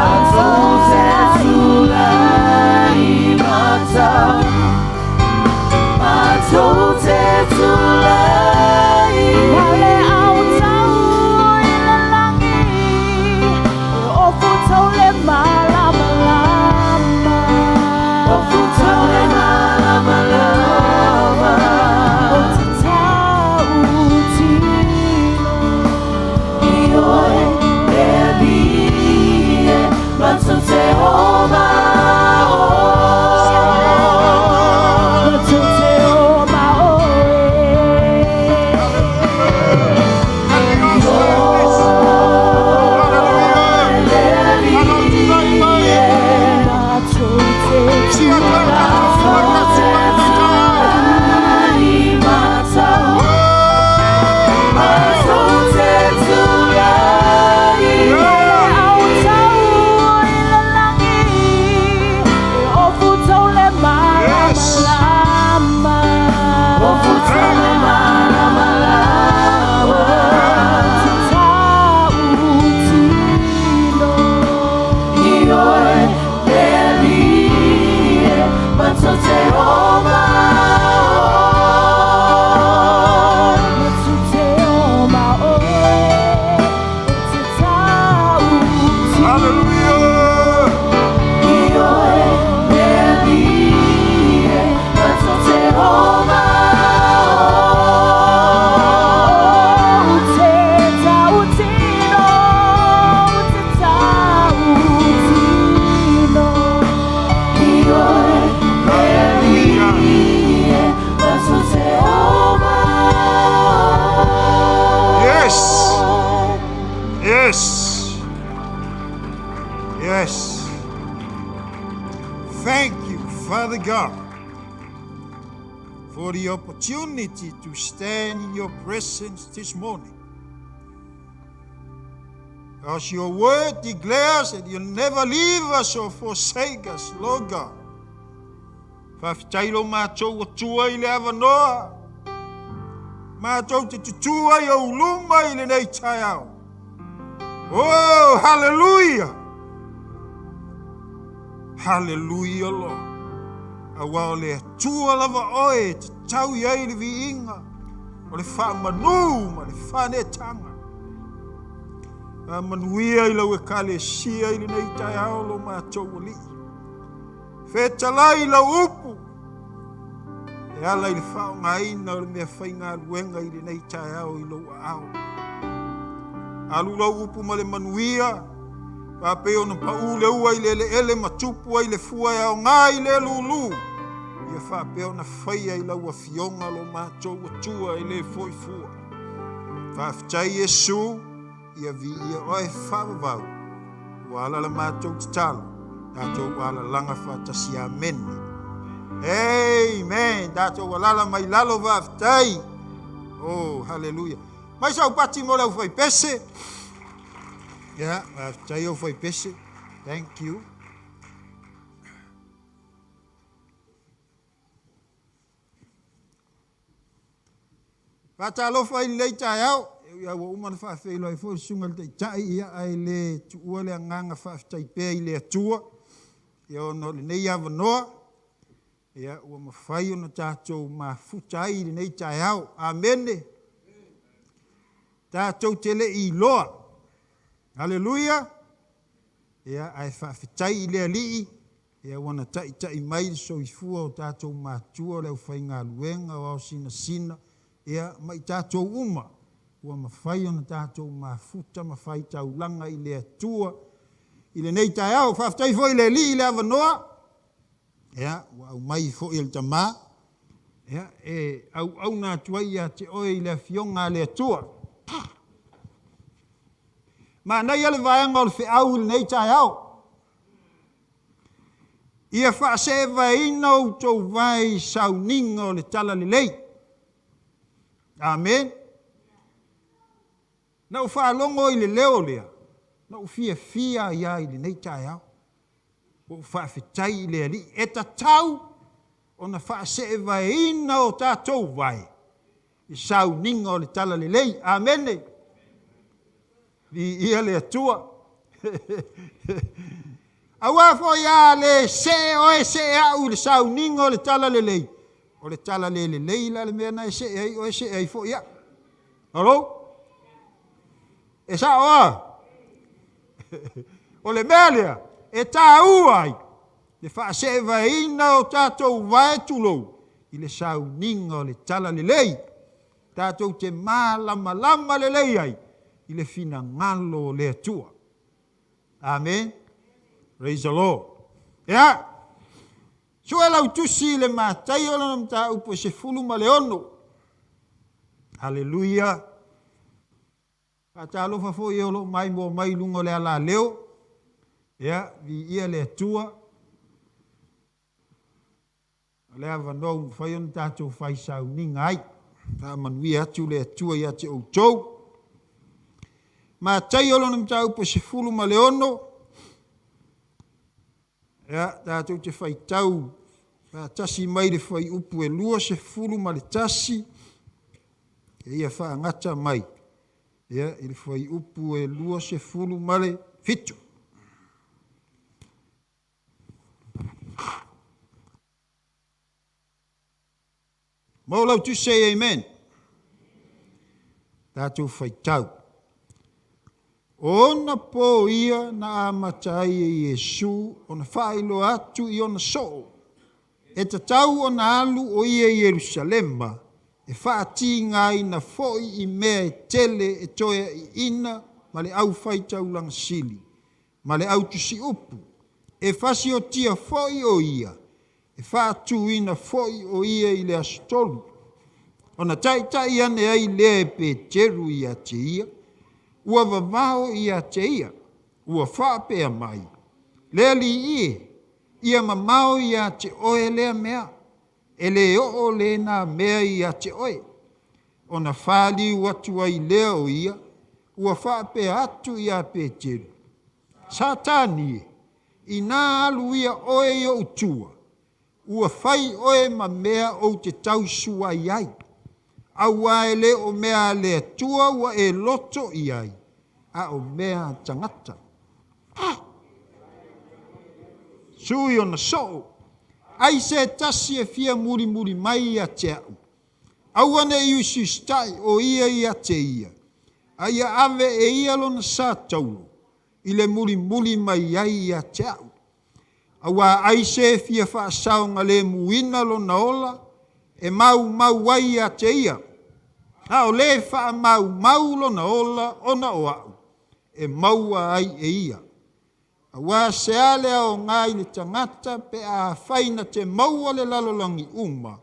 Father God, for the opportunity to stand in your presence this morning. As your word declares that you'll never leave us or forsake us, Lord God. Whawhitailo mātou atua I le awanoa. Mātou te tutua I o uluma I le nei tai au. Oh, hallelujah! Hallelujah, Lord. Awa o le atua lava oe te tau I ai le viinga. O le whaamanu ma le whanetanga. Manuia I lau e kalesia I le nei tai au lo mātou o li. Whetalai lau upu. E ala I le whaongaina o le mea whainga luenga I le nei tai au I lau au. Alu lau upu ma le manuia. Pape ona paule ua I le ele matupu ai le fua e au ngā I le lulu. Ia whape ona whaia I lau a fionga lo mātou atua I le foi fua. Whawhitai Yesu. Ia vi ia oe whawavau. Wala la mātou te talo. Tātou wala langa whatasi amen. Amen. Tātou wala mai lalo whawhitai. Oh, hallelujah. Mai sau pati mo lau whai pese. Yeah, whawhitai o whai pese. Thank you. Whatalofa I leita au. Ia wa umana whaafeilo ai fo sunga le tai ia ai le tuua le anganga whaaftai pēa I le atua. Ia ono le nei awanoa. Ia ua mawhai ono tātou mafuta ai le nei tai au. Amene. Tātou tele I loa. Hallelujah. Ia ai whaafetai I le alii. Ia wana tai mai so I fua o tātou mātua leo whai ngā luenga o au sina. Ia mai tātou uma. Ua mawhai ona tātou mafuta, mawhai taulanga I le atua. I le nei tai au, whaftai fo I le li I le awanoa. Ia, ua au mai fo I le tamā. Ia, au nā tuai a te oe I le fionga le atua. Ma nei ale vaianga o le whiau I le nei tai au. Ia whaase vaina o tau vai sauninga o le tala le lei. Amen. Na whaalongo I le leo lea. Na fia ia I le nei tai au. O whaafetai I le ali. E ta tau o na whaase e vaina o tātou vai. I sau ninga o le tala le lei. Amene. Vi ia le atua. Awa fo ia le se oe se au le sau ninga o le tala le lei. O le tala le lei la le mea na se ai oe se ai fo ia. Hello? E sa oa. O le mea lea. E tā uai. Le whaase vaina o tātou vae tulou. I le sau ninga o le tala le lei. Tātou te lama le lei ai. I le fina ngalo o le atua. Amen. Praise the Lord. Ea. So e lau tusi le mātai o lana mta upo se fulu ma le ono. Hallelujah. Ata alofa fo I olo mai mo mai lungo le ala leo. Ia, vi ia le atua. Le avanou mwhai on tātou whai sau ninga ai. Tā manui atu le atua ia te outou. Ma tai olo nam tau po se fulu ma le ono. Ia, tātou te whai tau. Ma tasi mai le whai upu e lua se fulu ma le tasi. Ia wha ngata mai. Ia, i le whai upu e lua se fulu male fitu. Maulau tu say amen. Tātou whai tau. Ona po ia na amatai e Yesu, ona whailo atu I ona so. E ta tau ona alu o ia Yerusalema. E whaati ngai na foi I mea e tele e toia I ina, ma le au whai taulang sili, ma le au tusi upu. E whasi o tia foi o ia, e whaatu ina foi o ia I le astolu. Ona tai ane ai lea e Peteru I a te ia, ua vavao I a te ia, ua whapea mai. Lea li ie, ia mamao ia te oe lea mea, e le o le na mea ia te oe. O na whāli watu ai lea o ia, ua whaape atu ia pe teru. Satani e, i nā alu ia oe i o utua, ua whai oe ma mea o te tausua iai. Aua e le o mea le tua ua e loto iai, a o mea tangata. Sui o na so, ai se tasi e fia muri muri mai ia te au. Aua ne iu si stai o ia ia te ia. Aia ave e ia lona sa taulu, i le muri muri mai ai ia te au. Aua ai se fia wha saunga le muina lona ola, e mau ai ia te ia. Ao le wha mau lona ola ona o au, e maua ai e ia. Awa se ale o ngai le tangata pe a whaina te maua le lalolangi uma,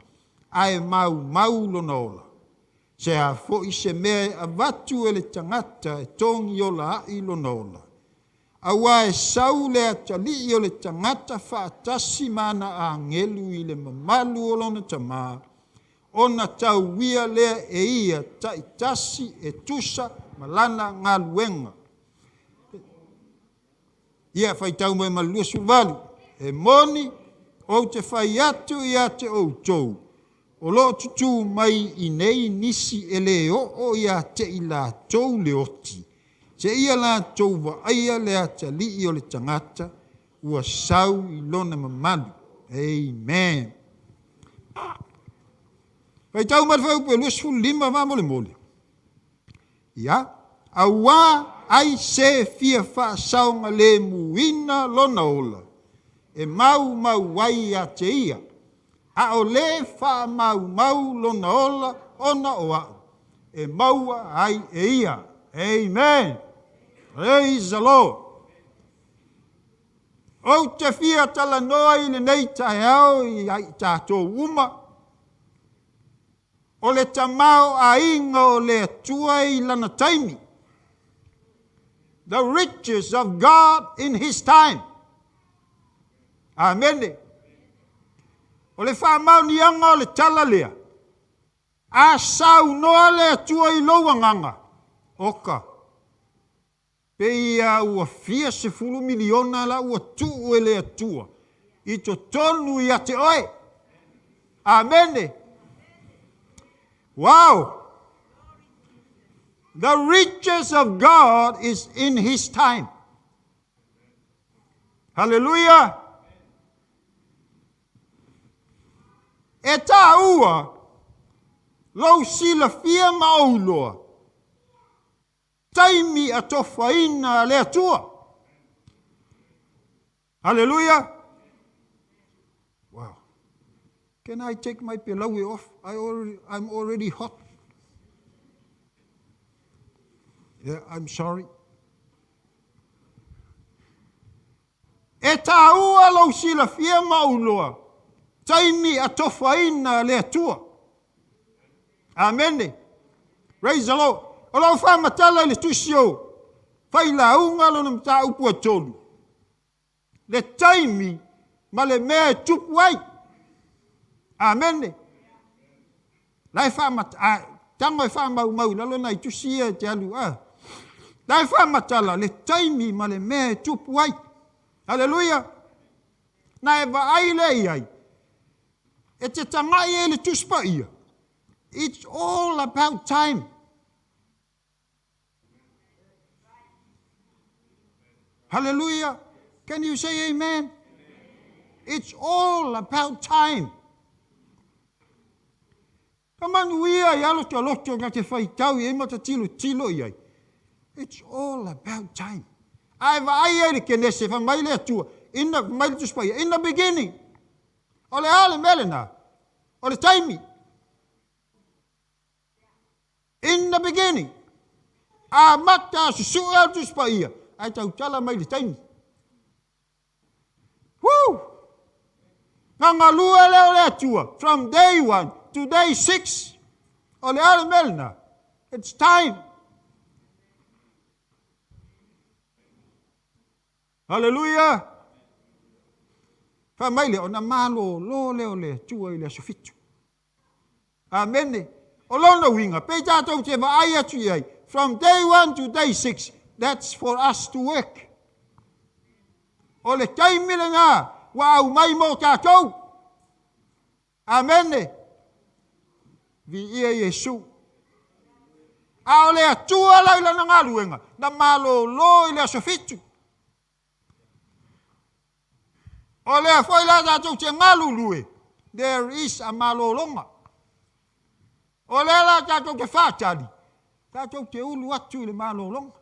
a e mau lona ola. Se a fo i se mea a watu e le tangata e tongi o la ai lona ola. Awa e sau le atali o le tangata whaatasi mana a ngelu i le mamalu o lona tamaa, ona tau wia lea e ia taitasi e tusa malana ngā luenga. Ia whai tau mai malua suvalu, e moni o te whai atu ia te outou, o lo tutu mai i nei nisi e le o ia te i la tou le oti, te ia la tou wa aia le ata li o le tangata, ua sau i lona mamalu. Amen. Whai tau mai whai upe luas fulu lima ma mole mole. Ia, awa ai se fia wha saunga le muina lona ola. E mau wai a te ia. A o le wha mau lona ola ona o au. E maua ai e ia. Amen. Praise the Lord. O te fia tala noa i le nei tae au i ai tātou uma. O le tamao a inga o le atua i lana taimi. The riches of God in his time. Amen. O le whamau ni anga o le tala lea. A sau noa le atua i loa nganga. Oka. Pe ia ua fia se fulu miliona la ua tuu e le atua. I to tonu i ate oe. Amen. Wow. The riches of God is in his time. Hallelujah. E tā ua, lau sila fia mauloa, taimi a tofaina le atua. Hallelujah. Wow. Can I take my pilawi off? I'm already hot. Yeah, I'm sorry. E tā ua lau sila fia mauloa, taimi a tofaina le atua. Amen. Praise the Lord. O lau whamatala le tusio, whaila unga lona mta upu atonu. Le taimi ma le mea tupu ai. Amen. Lai whamata, tango e whamau lalo nai tusia te alu. Lai whamatala le taimi ma le mea tupu ai. Hallelujah. Na e wa ai le iai. E te tangai e le tuspa ia. It's all about time. Hallelujah. Can you say amen? It's all about time. Kamanuia i aloto nga te whaitau i emata tilo iai. It's all about time. Ai wa ai ere ke nese wha mai le atua. In the beginning. O le ale melena. O le taimi. In the beginning. A mata susu au tuspa ia. Ai tau tala mai le taimi. Woo! Nganga lua leo le atua. From day 1 to day 6. O le ale melena. It's time. Hallelujah. Whamai le ona malo lo leo le tua i le sofitu. Amen. O lona winga, pe tātou te wa ai atu i ai. From day 1 to day 6, that's for us to work. O le taimile ngā, wa au mai mō tātou. Amen. Vi ia Yesu. A o le atua laila na ngā luenga, na malo lo i le sofitu. O le a foi la tātou te ngā lulue, there is a malo longa. O le la tātou te whātari, tātou te ulu atu i le malo longa.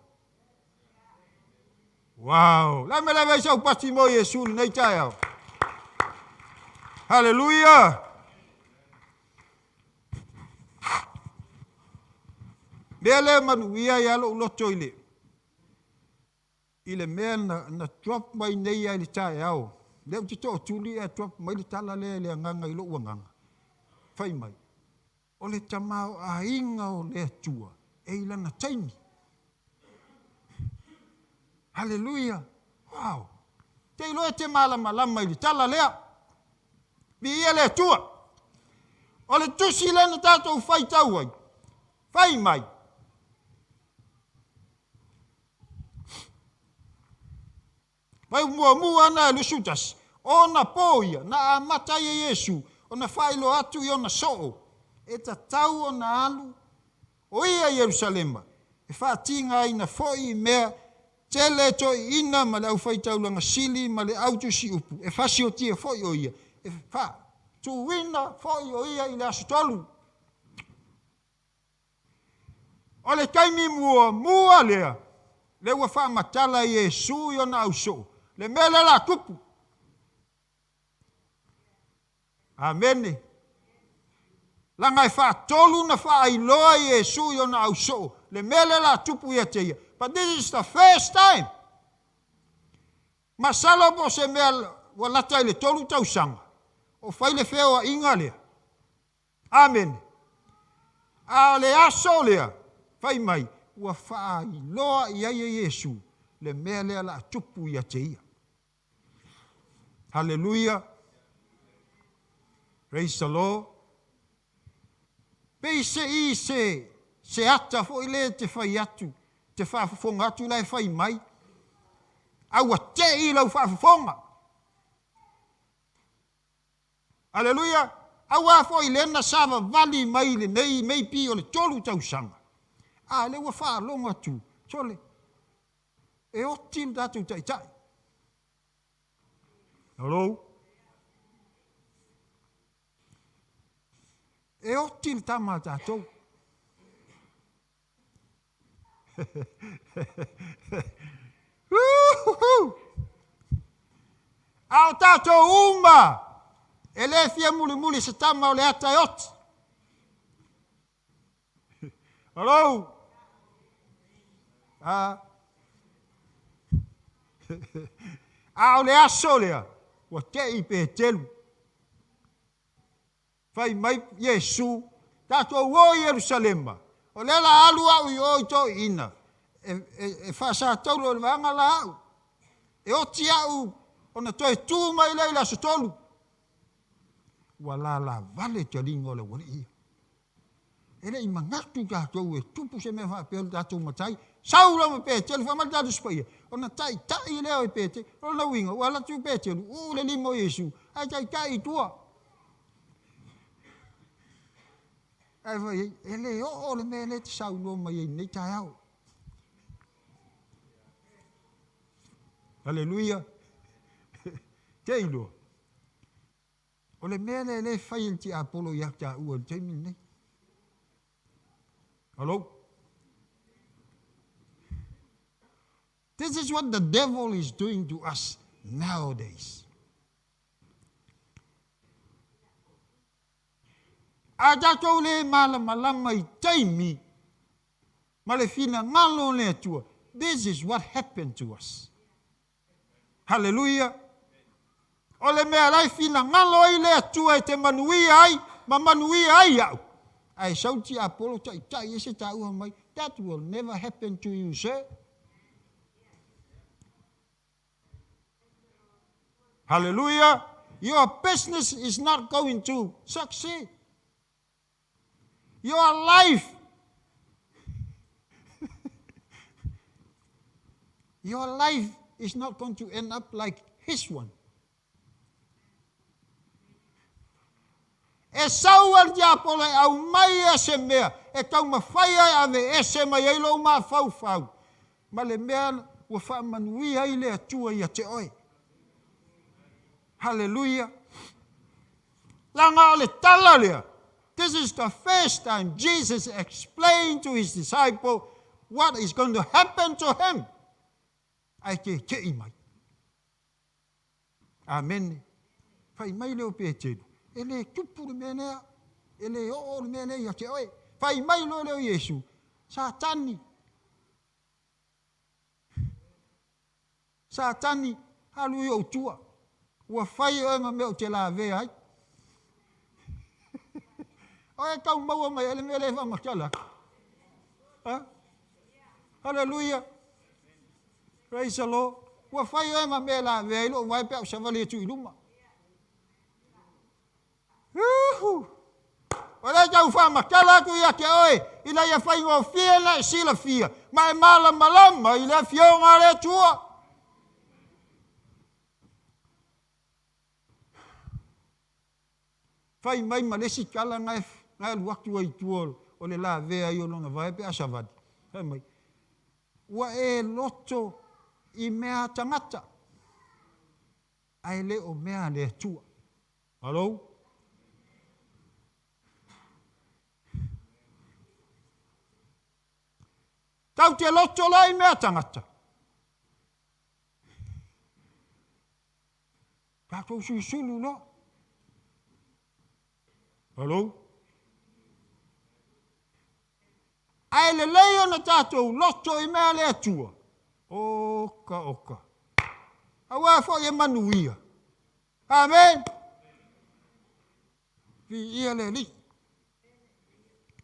Wow, la me la vei sau pati mo Yesu nei tai au. Hallelujah. Mea le manu ia i alo uloto i le. I le mea na drop mai nei ai le tai au. Leo te toa tuli e drop mai le tala le anganga i lo uanganga. Whai mai. O le tamau a inga o le atua. E ilana taimi. Hallelujah. Wow. Te ilo e te malama i le tala lea. Vi ia le atua. O le tusi lena tātou whai tau ai. Whai mai. Vai mua na lusutas. Ona poia na amata e Yesu. Ona whailo atu i ona soo. E ta tau ona alu. O ia Jerusalema. E whaatinga ai na foi mea. Tele to ina ma le au whaitau langa sili ma le autu si upu. E whasi o tia foi o ia. E wha. Tu wina foi o ia i le asutolu. O le taimi mua lea. Le ua wha matala Yesu i ona au soo. Le mele la tupu. Amen. Langa e wha tolu na wha ailoa Yesu i ona au soo. Le mele la tupu ia te ia. But this is the first time. Masalo po se mea walata i le tolu tausanga. O whaile wheo a inga lea. Amen. A le aso lea. Whai mai. Ua wha ailoa i aia Yesu. Le mea lea la tupu ia te ia. Hallelujah. Praise the Lord. Pei se ata fo ile te whai atu. Te whaafafonga atu lai whai mai. Aua te i lau whaafafonga. Hallelujah. Aua fo ile na sava vali mai le nei mei pi o le tolu tausanga. A le ua whaalonga atu. Sole. E o til datu tai tai. Hello? E o til tama tātou. Au tātou uma. E le fia muli se tama o le ata e oti. Hello? Au le aso lea. Wa te i pe telu. Whai mai Yesu. Tātou o Jerusalema. O lela alu au i oi to ina. E whasa taulo le vanga la au. E oti au. Ona toi tū mai leila so tolu. Wala la vale te ringo le wari ia. Ele i mangatu tātou e tupu se me wha pēl tātou matai. Saura me pētelu, wha mata tātou spaia. Ona tai leo e pētelu. Ona winga, wala tu pētelu. Le limo Yesu. Ai tai tua. Ai vai, ele o le mele te saulo mai nei tai au. Hallelujah. Te ilo. O le mele le fai ti apolo yakta ua te nei. Hello? This is what the devil is doing to us nowadays. A tātou le malama i taimi, ma le fina ngalo le atua. This is what happened to us. Hallelujah. O le mea lai fina ngalo i le atua e te manui ai, ma manui ai au. Ai sauti apolo tai ese tau mai. That will never happen to you, sir. Hallelujah. your business is not going to succeed. Your life, your life is not going to end up like his one. E sauar dia pole au mai se mea, e kau mawhaia ave e se mai eilo ma fau fau. Ma le mea ua wha manui ai le atua ia te oe. Hallelujah. Langa o le tala lea. This is the first time Jesus explained to his disciple what is going to happen to him. Ai ke kei mai. Amen. Whai mai leo pe te. Ele tupu le menea. Ele o le menea ia te oe. Whai mai leo Yesu. Satani. Satani. Halu i o tua. Ua whai oe ma meo te la vea ai. Oe kau maua mai ele mele wha makala. Hallelujah. Praise the Lord. Ua whai oe ma mele la vea ilo mai pe au savali e tu i luma. Ora jau wha makala ku ia ke oe. Ila ia whai ngō fia na sila fia. Mai mala malama ila fionga le tua. Whai mai malesi kala ngai waktu ai tua o le la vea i o longa vai pe asavadi. Whai mai. Ua e loto i mea tangata. Ai le o mea le tua. Hello? Tau te loto lai mea tangata. Kakou sulu no. Hello? Ai le leo na tātou loto i mea le atua. Oka, oka. Awa fo e manuia. Amen. Vi ia le li.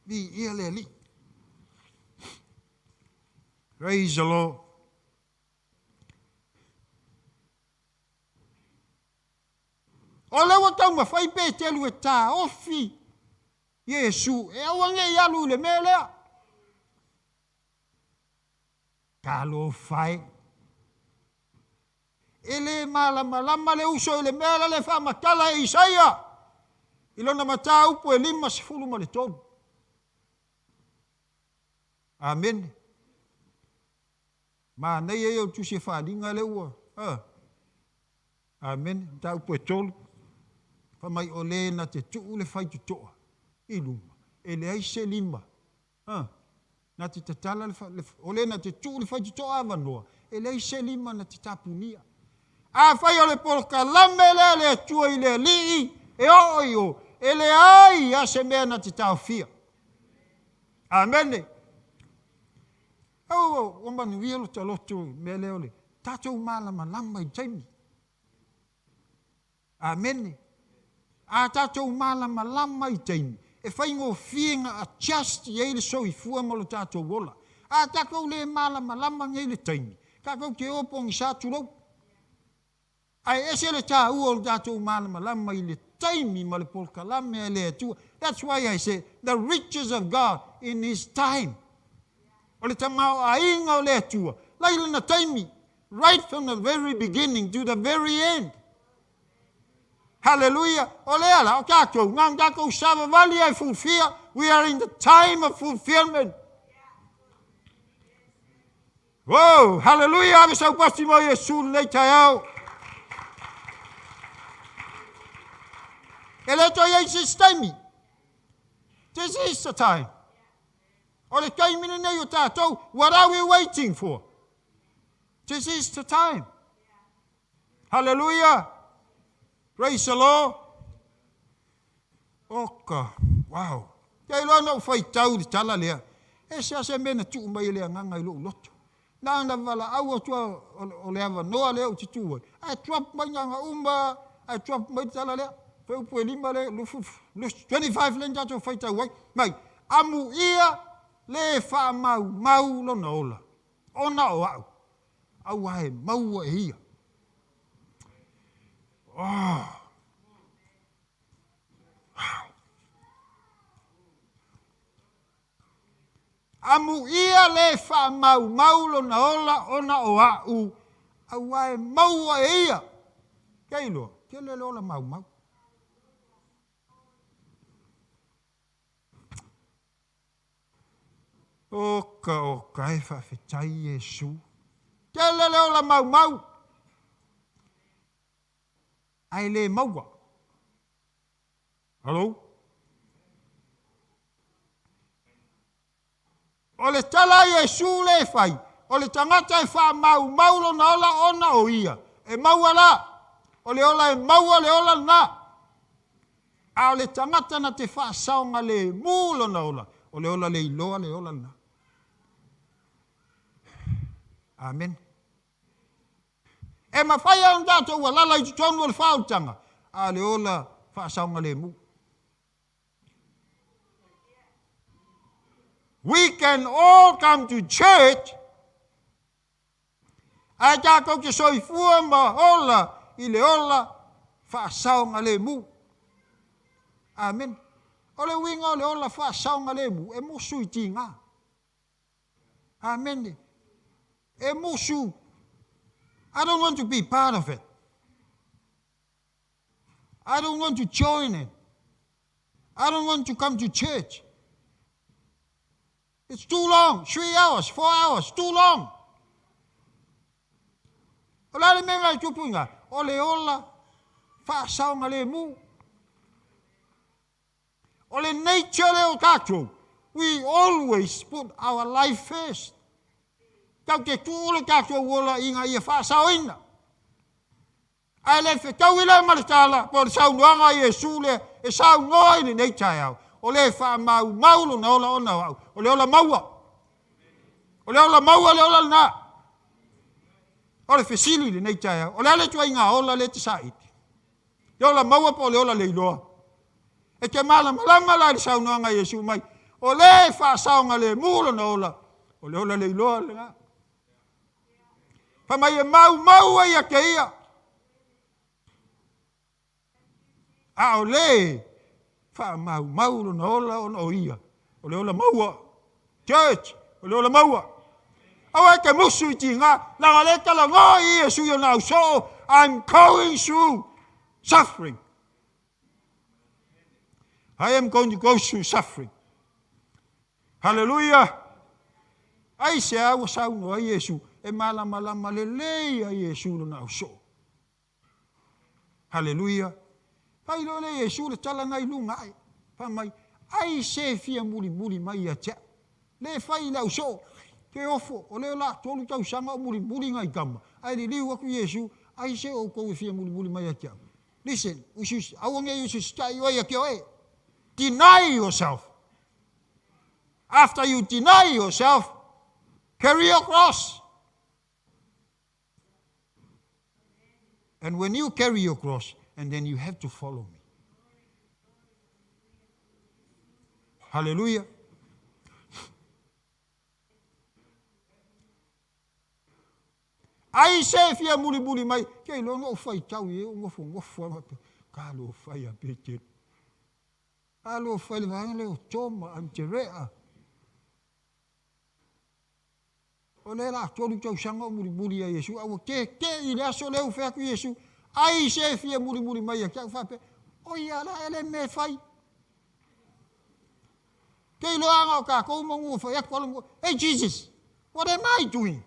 Vi ia le li. Praise the Lord. O lewa tau ma whai pē telu e tā ofi Yesu e awange i alu le melea. Ka lo whai. E le malama le uso i le mela le wha makala e Isaia. Ilona mata upo e 5 ma le tonu. Amen. Ma nei e o tu se whaadinga le ua. Amen. Ta upo e tolu. Whamai o le na te tuu le whai tutoa. I luma. E le aise 5. Na te tatala o le na te tuu le whai tutoa awanoa. E le aise 5 na te tapunia. A whai o le poloka lame le tua i le lii. E o i o. E le ai a se mea na te tau fia. Amen. O manu wielo ta loto me leo le. Tatou malama lama i taimi. Amen. A tatou malama lama i taimi. E whaingo whienga a just i eile so i fua molo tatou wola. A takou le malama lama i eile taimi. Kakou te opong i sātu rau. Ai ese le tā ua o tatou malama lama i le taimi ma le polka lama e le atua. That's why I say the riches of God in his time. O le tamau a inga o le atua. Laila na taimi. Right from the very beginning to the very end. Hallelujah. O le ala, o kātou. Ngang kātou sava vali ai fulfia. We are in the time of fulfillment. Whoa, hallelujah. Ave sau pasti mo Yesu le tai au. E le to Yesus taimi. This is the time. O le kaimina nei o tātou, what are we waiting for? This is the time. Hallelujah. Praise the Lord. Oka, wow. Kei loa nau whai tau di tala lea. E se mena tuu mai lea nganga i loo loto. Nā na wala au atua o lea noa lea o te tua. Ai trap mai nganga umba, ai trap mai tala lea. Whai upu e 5 lea, lufu 25 len tato whai tau wai. Mai, amu ia le wha mau lona ola. Ona o au. Au ae maua e hia. Oh, Amu ia le wha mau lona ola ona o au. Au ai maua e ia. Kei loa, ke le ola mau. Oka e whawhetai Iesu. Ke le ola mau. Ai le maua. Hello? O le tala Iesu le whai. O le tangata e wha mau lona ola ona o ia. E maua la. O le ola e maua le ola na. A o le tangata na te wha saonga le mu lona ola. O le ola le iloa le ola na. Amen. E mawhai au ndato ua lala i tutonu o le whautanga. A le ola wha saonga le mu. We can all come to church. Ai tātou ke soifua ma ola i le ola whaasaonga le mu. Amen. O le winga o le ola whaasaonga le mu. E musu i tinga. Amen. E musu. I don't want to be part of it. I don't want to join it. I don't want to come to church. It's too long. 3 hours, 4 hours, too long. O le me mai tupunga, o le ola whaasaonga le mu. O le nature le o tātou. We always put our life first. Kau te tūle tātou wola inga ia whaasaoina. Ai le whetau ila maritala, po le saunuanga Iesu le, e saunoa i le nature au. O le wha mau lo na ola ona au. O le ola maua. O le ola maua le ola na. O le whesili le nei tae au. O le ale tua inga ola le te saiti. Le ola maua po le ola le iloa. E te malama la le saunoanga Iesu mai. O le wha saonga le mulo na ola. O le ola le iloa le nga. Pa mai e mau ia ke ia. A o le wha mau lo na ola o ia. O le ola maua. Church. O le ola maua. Awa ke musu iti nga. Langa le tala ngā i Iesu yo now. So I'm going through suffering. I am going to go through suffering. Hallelujah. Ai se awa sauno a Iesu. E malama le lei a Iesu lo now. So. Hallelujah. Pai lo le Iesu le tala ngai lunga ai. Pa mai. Ai se fia muli mai a tia. Le fai lau so. Ke ofo. O le la tolu tau sanga o muli ngai kama. Ai li liu aku Iesu. Ai se o kou fia muli mai a tia. Listen. Awange Iesu stai oia ke oe. Deny yourself. After you deny yourself, carry your cross. And when you carry your cross, and then you have to follow me. Hallelujah. Ai se fia muli mai. Kei lo ngo fai tau e ngofo. Ka lo fai a pete. Ka lo fai le le o toma am terea. O le la tolu tau sanga muli a Iesu. Awa ke i le aso leu fea ku Iesu. Ai se fia muli mai a kia fa pe. O ia la ele me fai. Kei lo anga o ka kou mongu fai ak palu. Hey Jesus, what am I doing?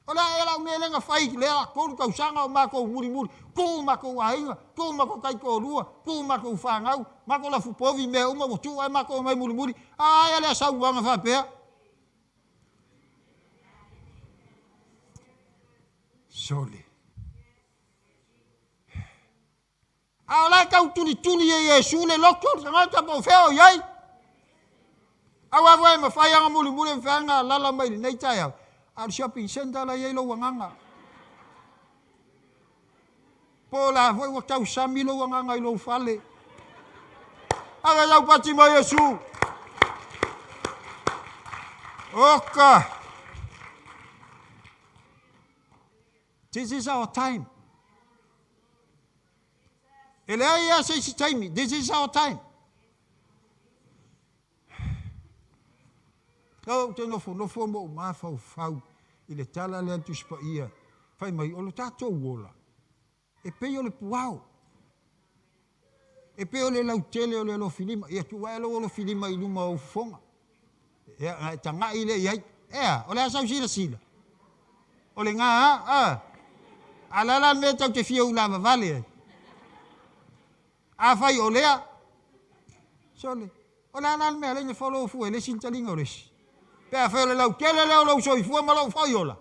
O la e la ungelenga fai le la tolu tau sanga o mako muli. Kou mako wahinga. Kou mako kai ko rua. Kou mako whangau. Mako la fupovi me uma motu ai mako mai muli. Ai ele sa uanga fa pe. Sole. Ala kau tuni e Iesu le loko ngata po feo yai. Awa vai ma fai anga muli mfanga lala mai nei tai al shopping center la yelo wanganga. Pola foi wa tau samilo wanganga ilo fale. Aga jau pati mai Iesu. Oka. This is our time. This is our time. Kau te nofo mo mafau i le tala le atu spa ia. Fai mai o le tātou wola. E pei o le puao. E pei o le lautele o le lo filima. Ia tu wai lo filima i luma o fonga. Ia tanga i le iai. Ea, o le asau sila. O le ngā, alala me tau te fia ulava vale. A fai o lea. Sole. O le alala me alene follow fu e le sintalinga o lesi. Pea fai o le lautele leo lau soifua ma lau fai ola.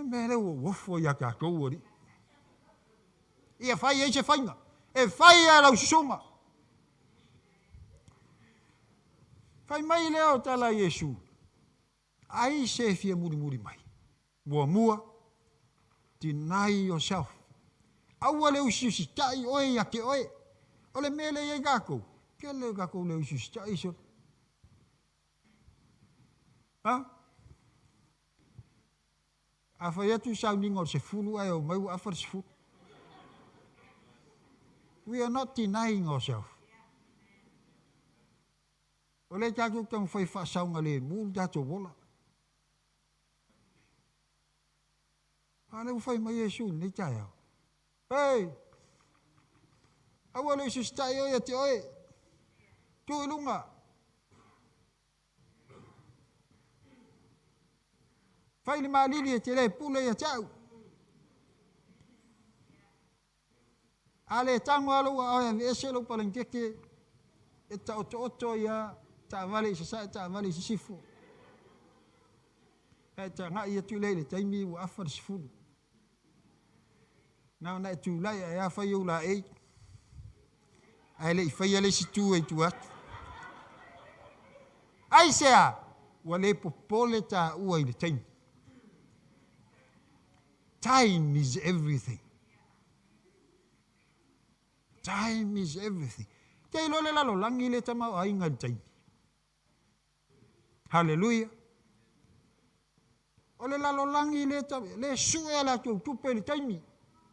Mere o wofo ia kātou ori. Ia fai e se whainga. E fai a lau sunga. Fai mai leo tala Yesu. Ai se fia muri mai. Mua. Deny yourself. Aua leo sitai oe ia ke oe. O le mele ia kākou. Ke leo kākou leo sitai so. Ha? Afa ia tu sounding o se fulu ai o mai afa se fulu. We are not denying ourselves. O le tātou tau whai whaasaunga le mūl tātou wola. Ane whai mai Yesu nei tai au. Hey! Awa le Yesu stai oe te oe. Tu ilunga. Fai le malili e te le pule e tau. Ale tango alu a ese lo palengkeke. E ta oto ia ta vale sa ta vale sifu. E ta nga ia tu le taimi wa afar sifu. Na tu la ya fa yo la e. Ale fa ya le situ e tu at. Ai sea wale popole ta ua ile taimi. Time is everything. Time is everything. Kei lo le lalo langi le tamau a inga taimi. Hallelujah. O le lalo langi le tamau, le sue la tupe le taimi.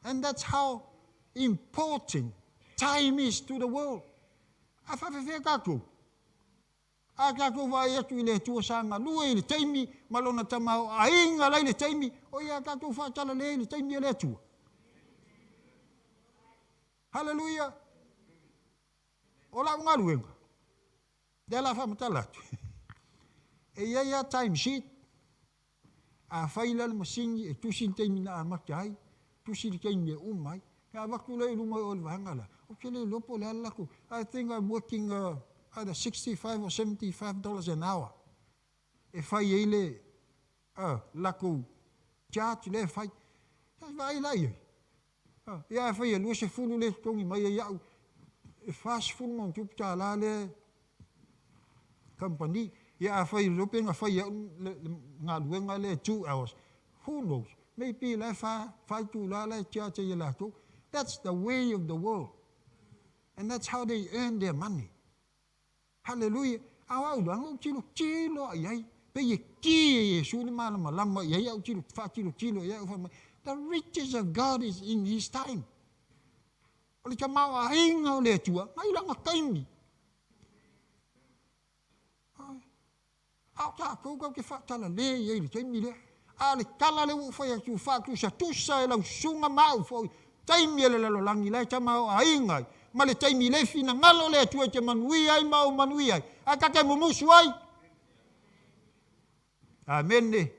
And that's how important time is to the world. Afafefe kako. A kako vai atu i le tua sanga lua i le taimi, malona tamau a inga lai le taimi, o ia kako whaatala le taimi e le tua. Hallelujah. O la unga luenga. De la whamatala atu. E ia time sheet. A whaila le masingi e tusin taimi na amaki ai. Tusin taimi e umai. Ka wakule iluma o le wahangala. O kele lopo le alaku. I think I'm working either $65 or $75 an hour. E whai eile lako charge le whai. Whai lai. Ia whai e lua se fulu le tongi mai e iau. E fast fulu mo tupu tā la le company. Ia whai ropenga whai ngā luenga le 2 hours. Who knows? Maybe le whai tu la le charge e lato. That's the way of the world. And that's how they earn their money. Hallelujah. Awau dango chilo ai. Pe ye ki Yesu ni mana malama ye au chilo ye. The riches of God is in his time. Ole chamau a inga le tua, mai langa kaimi. Au ta ko ke fa tala le ye le taimi le. Ale kala le u fa ya tu fa tu sa tu sa la sunga mau fo. Taimi le lo langi le chamau a inga. Ma le taimi le fina ngalo le tua te manui ai mau manui ai. A ka ke mumusu ai. Amen ne.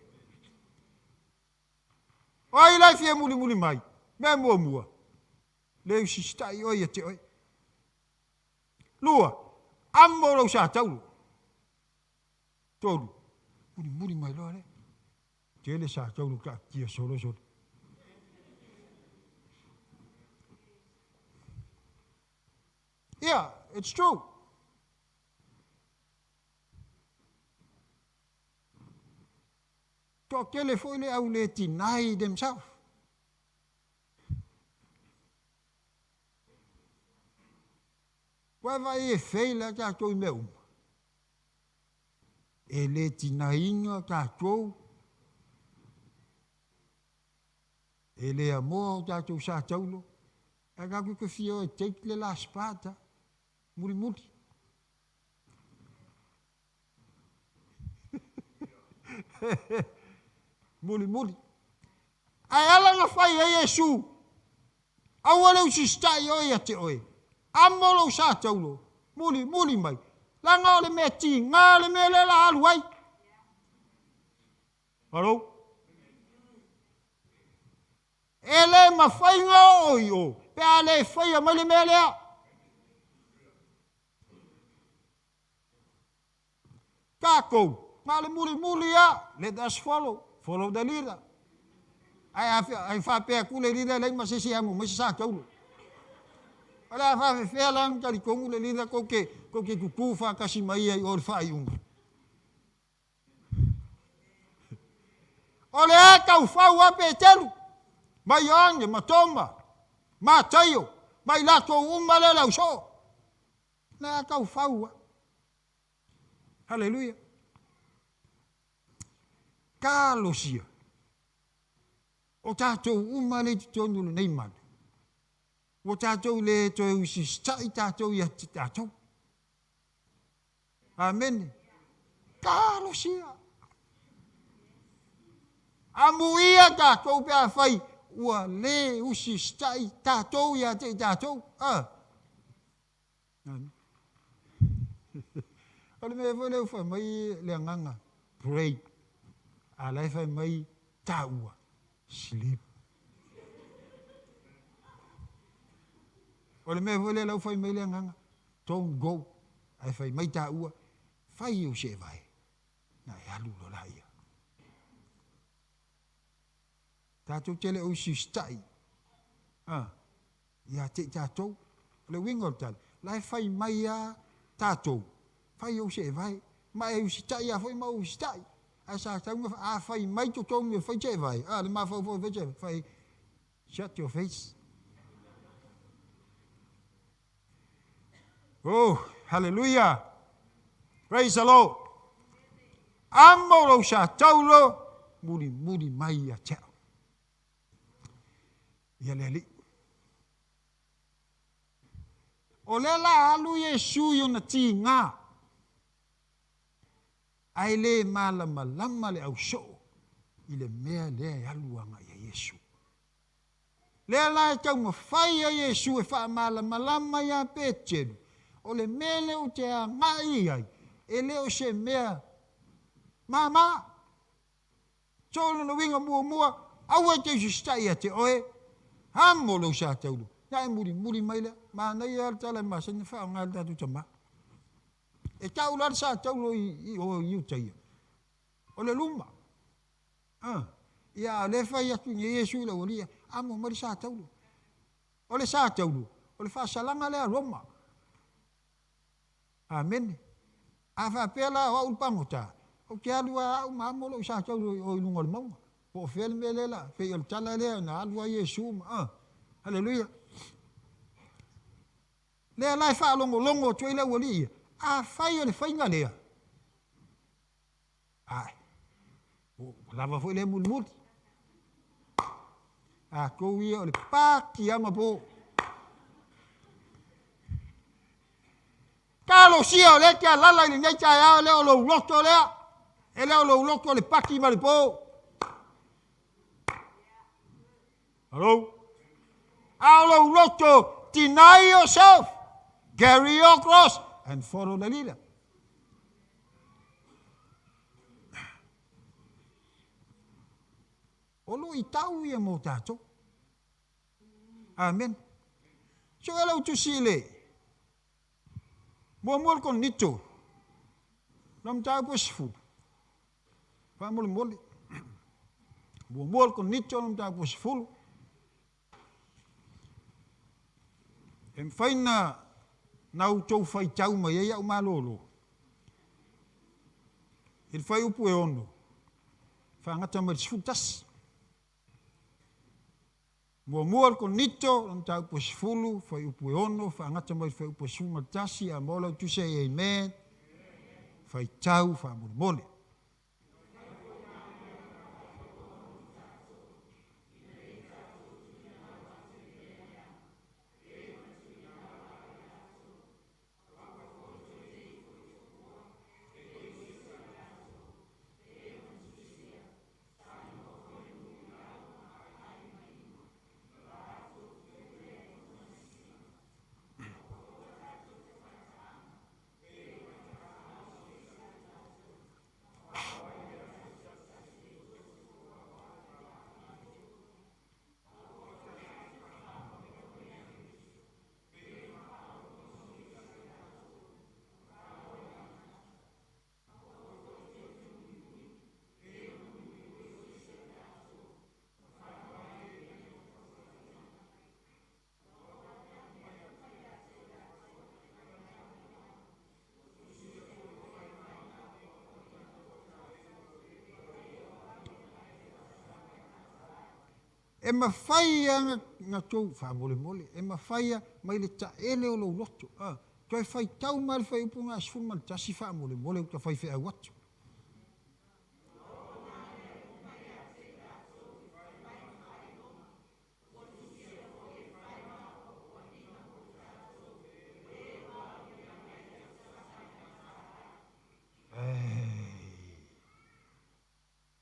Oi lai fie muli mai. Me mua. Le si stai oi te oi. Lua. Ammo lo sa tau. Todo. Muli mai lo le. Te le sa tau ka kia solo. Yeah, it's true. To kele foi le au le deny themselves. Wa vai e feila ka to meu. E le tinainga ka to. E le amor ka to sa taulo. E ka ku fio e take le la spada. Muri. Muli. Ai ala nga fai e Yesu. Awale usi stai oi ate oi. Amolo sa taulo. Muli mai. La nga le meti, nga le mele la aluai. Halo? Ele ma fai nga oi o. Pe ale fai a mele mele a. Kako, nga le muli a. Let us follow. Follow the leader. Ai fa pe ku le leader le ma se si amu, ma se sa taulo. Ala fa fe lang tali kongu le leader ko ke ku fa kasi mai ai or fa yung. Ole ka fa wa pe telu. Mai yang ma tomba. Ma tayo, mai la ko umale la so. Na ka fa wa. Hallelujah. Kalosia. O tātou umale te tonu nei manu. O tātou le toi usi stai tātou ia te tātou. Amen. Kalosia. Amuia tātou pia fai. Ua le usi stai tātou ia te tātou. Ole me foi leu fai mai le nganga. Pray. Alai fai mai taua. Sleep. Ole me foi leu fai mai le nganga. Don't go. Ai fai mai taua. Fai o se vai. Na alu lo la ia. Tātou tele o si stai. Ia te tātou. Le wingol tal. Lai fai mai a tātou. Fai o se vai. Mai o si stai a fai mau o si stai. A sa taunga a fai mai to tonga fai se vai. Le ma fai fai se fai. Shut your face. Oh, hallelujah. Praise the Lord. Amo lo sa taulo. Muri mai a chao. Ia leli. O le la alu Yesu yo na ti ngā. Ai le malama le au so. I le mea le aluanga ia Yesu. Le la e tau mawhai a Yesu e wha malama ia petenu. O le mele o te a ngai ai. E leo se mea. Mama. Tōna na winga mua. Aua te ustai a te oe. Hamo lo sa taulu. Nai muri mai le. Ma nei al tala ma se fa ngal tatu tama. E taulu al sa taulu i o iutai. O le luma. Ia le fa ia tu Yesu le olia. Amo mari sa taulu. O le sa taulu. O le fa salanga le a Roma. Amen. A fa pela o ulpangota. O ke alua o mamo lo sa taulu o ilungol maunga. Po fel melela, pe il tala le na alwa Yesu. Hallelujah. Le lai fa longo tu ile woli. A fai le fai ngale. Ai. O lava foi le mulmut. A ko wi o le pa ki ama po. Kalo sia le ke lala ni nei cha le o lo lokto le. Ele o lo lokto le pa ki ma le po. Hello? Aulo roto, deny yourself, carry your cross, and follow the leader. Olo itau ia mo tato. Amen. So ela tu sile. Mo con nito. Nam tau posfu. Pa mol. Mo con nito nam tau posfu. Em faina nau tau fai tau mai ia o malolo. Il fai upu e ono. Fa ngata mai sfutas. Mua con nito, non tau po sfulu, fai upu e ono, fa ngata mai fai upu sfuma tasi, a mola tu sei amen. Fai tau, fa mole. e mawhaia ngā tōu whamole mole, e mawhaia mai le ta ele o lau loto. Toi whai tau mai whai upu ngā sifuru mai tasi whamole mole, uta whai whai watu.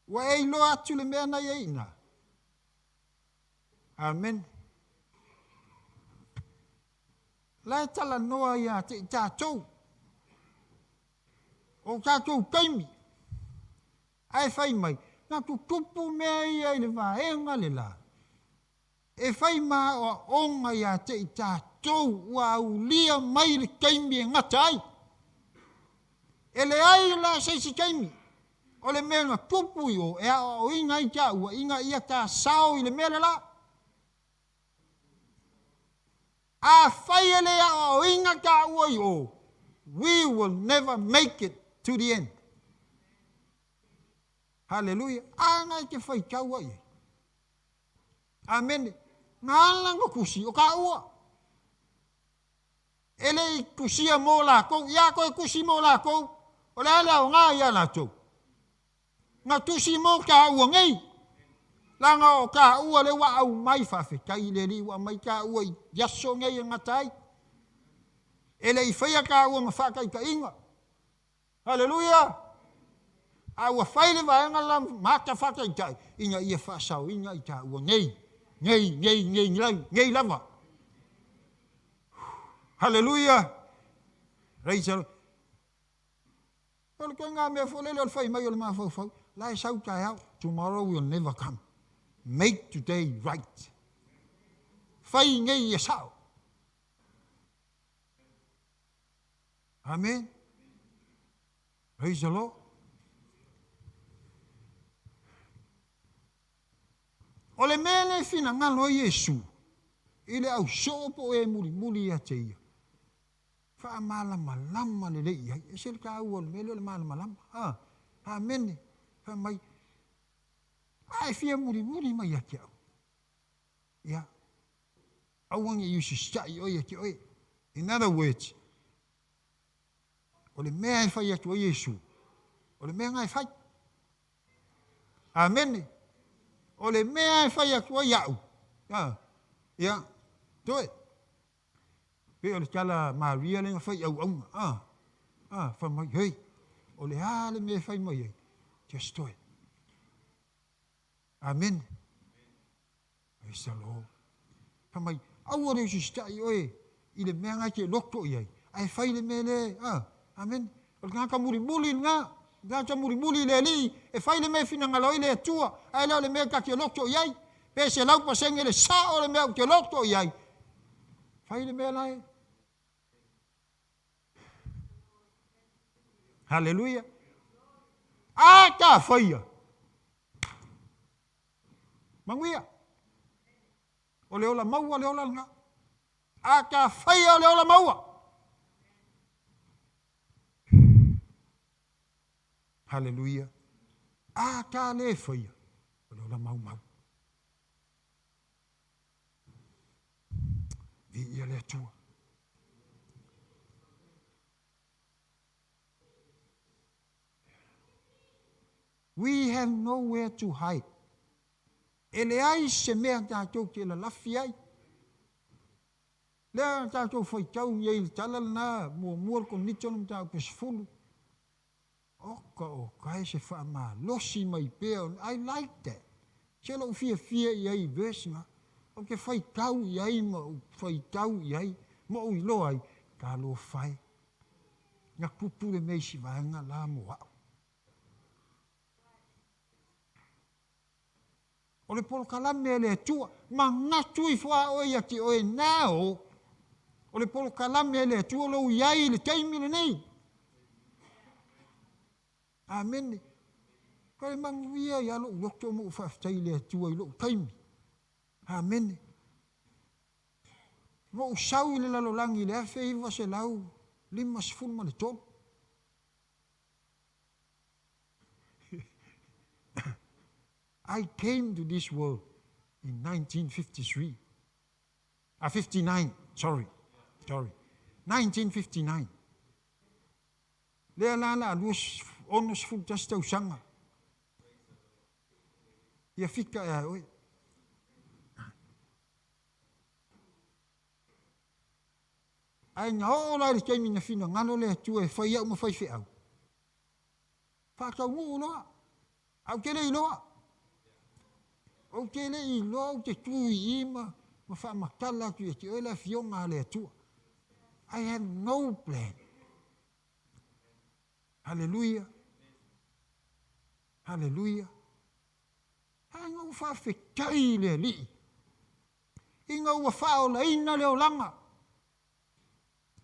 Wa ei lo atu le mea nai eina. Amen. Lai tala noa ia te tātou. O tātou kaimi. Ai whai mai. Nā tu tupu mea ia i le vaenga le la. E whai maa o onga ia te tātou ua au lia mai le kaimi e ngatai. E le ai la seisi kaimi. O le mea ngā tupu i o, e o inga i tā ua, inga ia tā sao i le mea le la. A whai ele a o inga tā ua i o, we will never make it to the end. Hallelujah. A ngai ke whai kaua i. Amen. Ngā langa kusi o ka ua. Ele i kusia mō la kou, ia koe kusi mō la kou, o le ale au ngā ia la tau. Ngā tusi mō ka ua ngei. Langa o ka ua le wa au mai whawhi. Kai le li wa mai ka ua i yaso ngei ngā tai. Ele i whaia ka ua ma whakai ka inga. Hallelujah. A ua whaile vaenga la mata whakai tai. Inga ia whasau, inga i ka ua ngei. Ngei lava. Hallelujah. Reisa. Ole ka ngā mea wholele ole whai mai ole maa whau. Lai sau tai au. Tomorrow will never come. Make today right. Whai ngei e sao. Amen. Praise the Lord. O le mele fina ngalo Yesu. Ile au sopo e muli a te ia. Wha malama le lei. E se le ka au o le mele o le malama. Amen. Wha mai. Ai fia muri mai a te au. Ia. Awangi yusi stai oi a te oi. In other words. O le mea e whai atu o Yesu. O le mea ngai whai. Amen. O le mea e whai atu o iau. Ia. Toe. Pe o le tala Maria le whai au aunga. Wha mai hei. O le hale mea whai mai ei. Just toe. Amen. Praise the Lord. Wha mai. Au o le usi stai oe. I le mea ngai ke lokto i ei. Ai whai le mea le. Amen. O le ngaka muri ngā. Ngaka muri le li. E whai le mea fina ngaloi le atua. Ai leo le mea ka ke lokto i ei. Pe se lau pasenge le sa o le mea ke lokto i ei. Whai le mea lai. Hallelujah. A ka whaia. Manguia. O le ola maua le ola ngā. A ka whaia o le ola maua. Hallelujah. A ka le whaia. O le ola mau. Vi ia le atua. We have nowhere to hide. Ele ai se mea tātou ke la lafi ai. Lea tātou whai tau ni ei le tala na mua ko nitonum tātou ke sifulu. Oka o kai se wha maa losi mai pēo. I like that. Se lau fia i ai verse nga. O ke whai tau i ai ma whai tau i ai. Ma ui lo ai. Ka lo whai. Nga kupule mei si vaenga la mo au. O le polo kalame le tua, ma ngatu I wha oi ati oe nao, o le polo kalame le tua lo iai le taimi le nei. Amen. Kare manguia I alo uokto mo whaftai le tua I lo taimi. Amen. Mo usau I le lalo langi le afe iwa se lau, lima sifulma le tolu. I came to this world in 1953. 59, sorry. 1959. Lea la luas onos fu tastau sanga. Ia fika e oi. Ai nga ola le taimi na fina ngalo le tu e fai au ma fai fi au. Fa ka mu loa. Au kele i loa. Au kele i loa te tu i ima ma fa makala tu e te ola fionga le tu. I had no plan. Hallelujah. Hallelujah. Inga ua whawhetai le li. Inga ua whaola ina leo langa.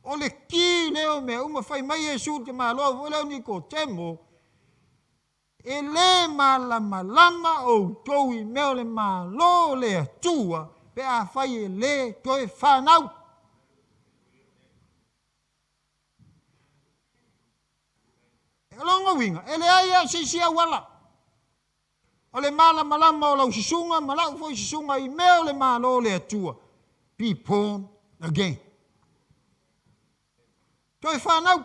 O le ki leo mea uma whai mai e su te māloa whaleo ni ko temo. E le malama lama o tou i meo le mālo le atua. Pe a whai e le toi whanau. E longa winga. E le aia sisia wala. O le malama lama o lau sisunga, ma lau foi sisunga i meo le malo le atua. Be born again. Toi whanau.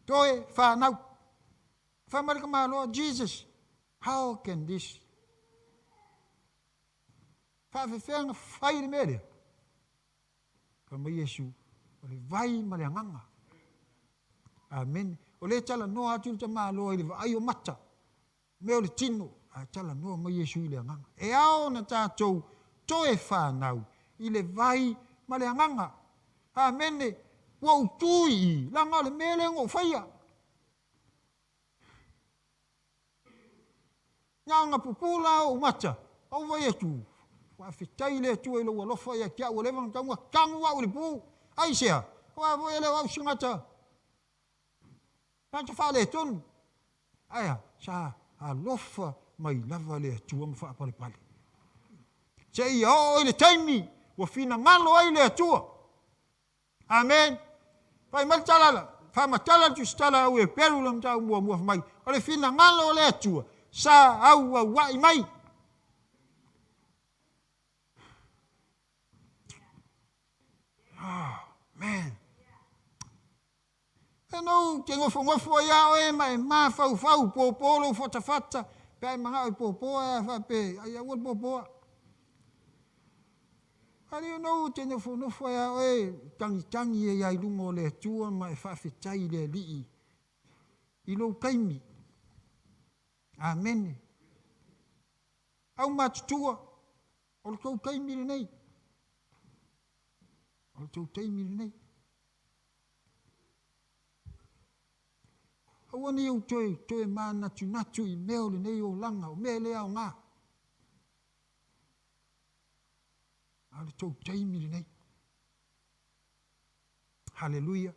Toi whanau. Whamarika malo, Jesus, how can this? Whawhewhenga whai le mere. Kama Yesu, o le vai ma le anganga. Amen. O le tala noa atu te malo i le vai o mata. Meo le tino, a tala noa ma Yesu i le anganga. E ao na tātou, toe whanau, i le vai ma le anganga. Amen. Wau tui, langa le mele ngo whaia. Nganga pupula o mata, au vai atu. Whawhetai le atu e lo walofa ia kia ua lewang taunga kangua o le pū. Ai sea, wa voi ele wau singata. Nanta wha le tonu. Aia, sa alofa mai lava le atua ma wha pale pale. Se ia o le taimi, wa fina ngalo ai le atua. Amen. Pai mal talala, wha matala tu stala au e peru lam tau mua mai. O le fina ngalo le atua, sa au au wai mai. Oh, man. E no, te ngofo ia o e mai ma fau popolo fata. Pe ai manga o popoa e fa pe, ai a wot popoa. Ari no, te ngofo ia o e tangi e ai lungo le tua ma e fa fetai le li. I lo kaimi. Amen. Au matutua, o le kou kaimi le nei. O le kou kaimi le nei. Awane au toe mā natu i meo le nei o langa, o mea lea o ngā. A le tau taimi le nei. Hallelujah.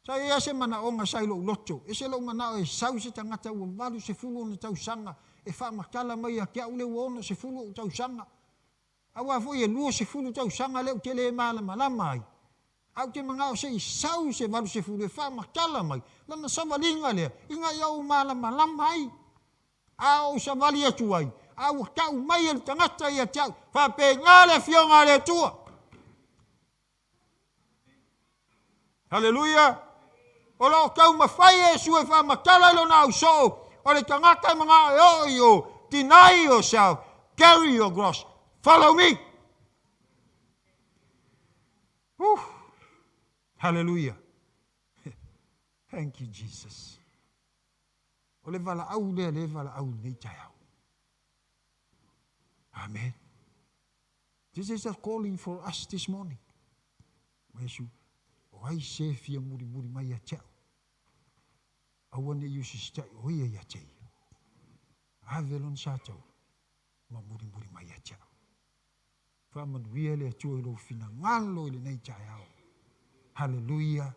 Sa e ase mana o ngā sailo uloto. E se lau mana o e sau se tangata ua walu se fulu na tau sanga. E wha makala mai a kia ule uona se fulu o tau sanga. Awa foi e lua se fulu tau sanga leo te le malama ai. Au te mga o se i sau se walu se fulu e wha makala mai. Lana savalinga lea, inga iau malama ai. Au savali atu ai. Au tau mai el tangata ia tau. Wha pe ngale fionga le tua. Hallelujah. O lo kau mawhai e su e wha makala ilo na au so. O le tangata mga o deny yourself. Carry your cross. Follow me. Whew. Hallelujah. Thank you, Jesus. O le vala au le vala au nei tai au. Amen. This is a calling for us this morning. Yesu, o ai se fia muri mai a tau. Awane yusi stai o ia ia tei. Avelon satau. Ma muri mai a tau. Whamanuia le atua ilo fina ngalo ile nei tai au. Hallelujah.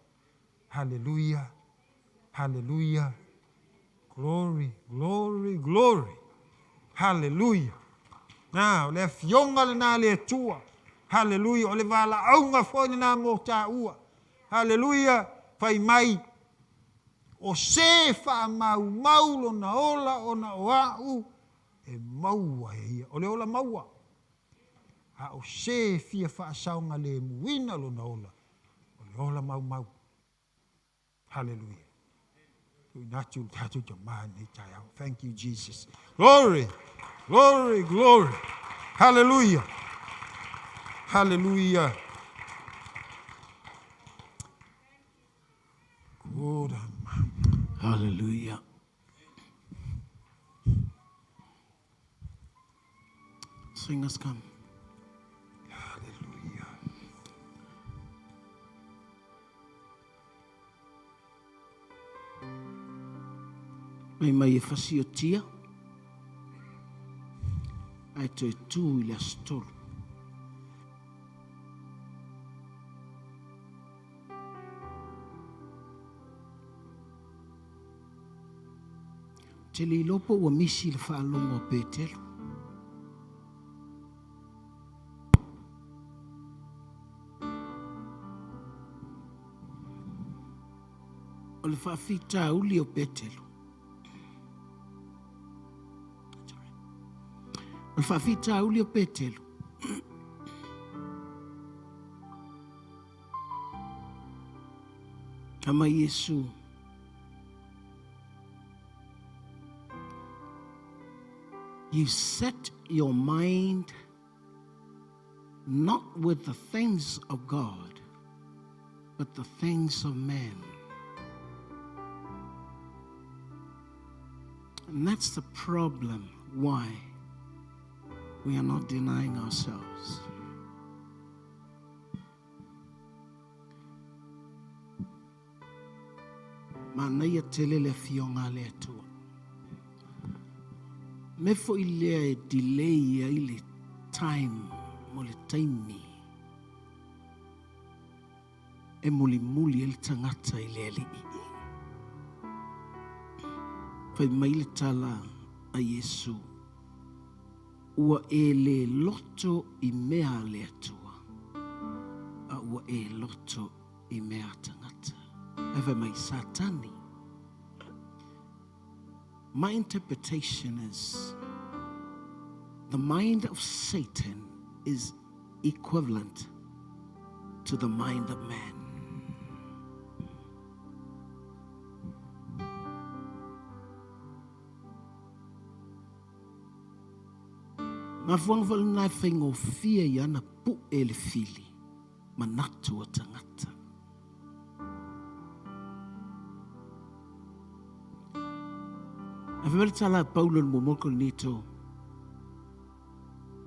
Hallelujah. Hallelujah. Glory, glory, glory. Hallelujah. Now, le fionga le na le tua. Hallelujah. O le vala aunga foi le na mo ta ua. Hallelujah. Fai mai. O se fa mau lo na ola o na oau. e maua e ia. O le ola maua. A o se fia whaasaunga le muina lo na ola. O le ola mau mau. Hallelujah. Thank you, Jesus. Glory, glory, glory. Hallelujah. Hallelujah. Good. Hallelujah. Singers come. Hallelujah. Mai e whasi o tia. Ai toi tū I le astolu. Te li lopo ua misi le whaalongo o Petelu. O le whaafita uli o Petelu. O le whaafita uli o Petelu. Ama Yesu. You set your mind not with the things of God, but the things of man. And that's the problem why we are not denying ourselves. Manaya telele fionga le atua. Me fo I lea e delay ai le time mo le taimi. E muli muli e le tangata I le alii. Fai mai le tala a Yesu. Ua e le loto I mea le atua. A ua e loto I mea tangata. E fai mai satani. My interpretation is the mind of Satan is equivalent to the mind of man. Mafuangfal na whaingo fia yana pu ele fili manatu o tangata.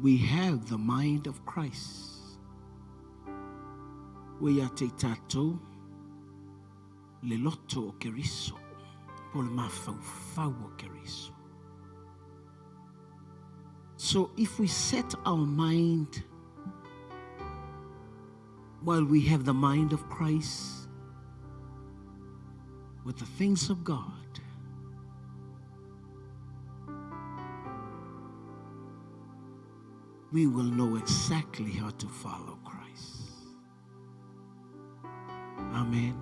We have the mind of Christ. We are te tatou le loto o keriso, po le mafau o keriso. So if we set our mind while we have the mind of Christ with the things of God, we will know exactly how to follow Christ. Amen.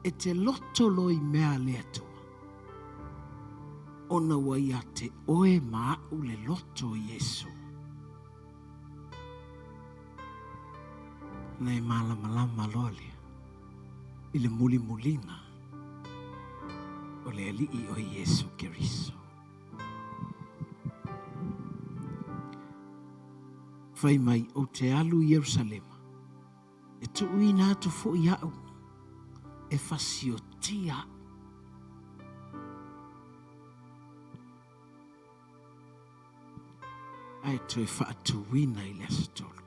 E te loto loi mea lea tua. Ona wai a te oe maau le loto Yesu. Nei malama lolia. I le muli mulinga. O le alii o Yesu Keriso. Fai mai o te alu Yerusalema. E tu uina atu fo iau. E fasiotia. Ai tu e faatu wina I le astolu.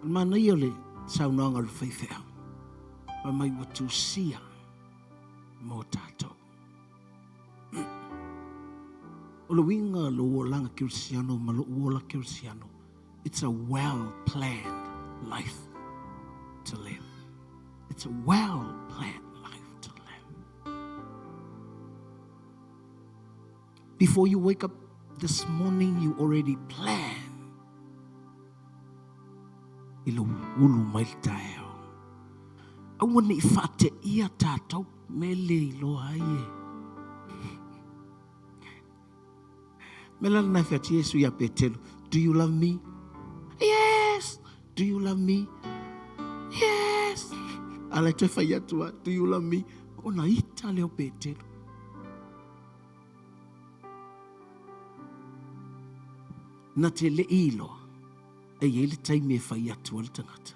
Mana I o le saunanga le whaifea. Pa mai watu sia. Mo tātou. O le winga lo langa Kirsiano, ma lo wola Kirsiano. It's a well-planned life to live. It's a well-planned life to live. Before you wake up this morning, you already plan. Ilo ulu mai taeo. Awane I whate ia tātou me le iloa ie. Mela na whiati Yesu ia Petelo. Do you love me? Yes. Do you love me? Yes. Ala te whai atua. Do you love me? Ona ita leo Petelo. Na te le iloa. E ele taimi e whai atua le tangata.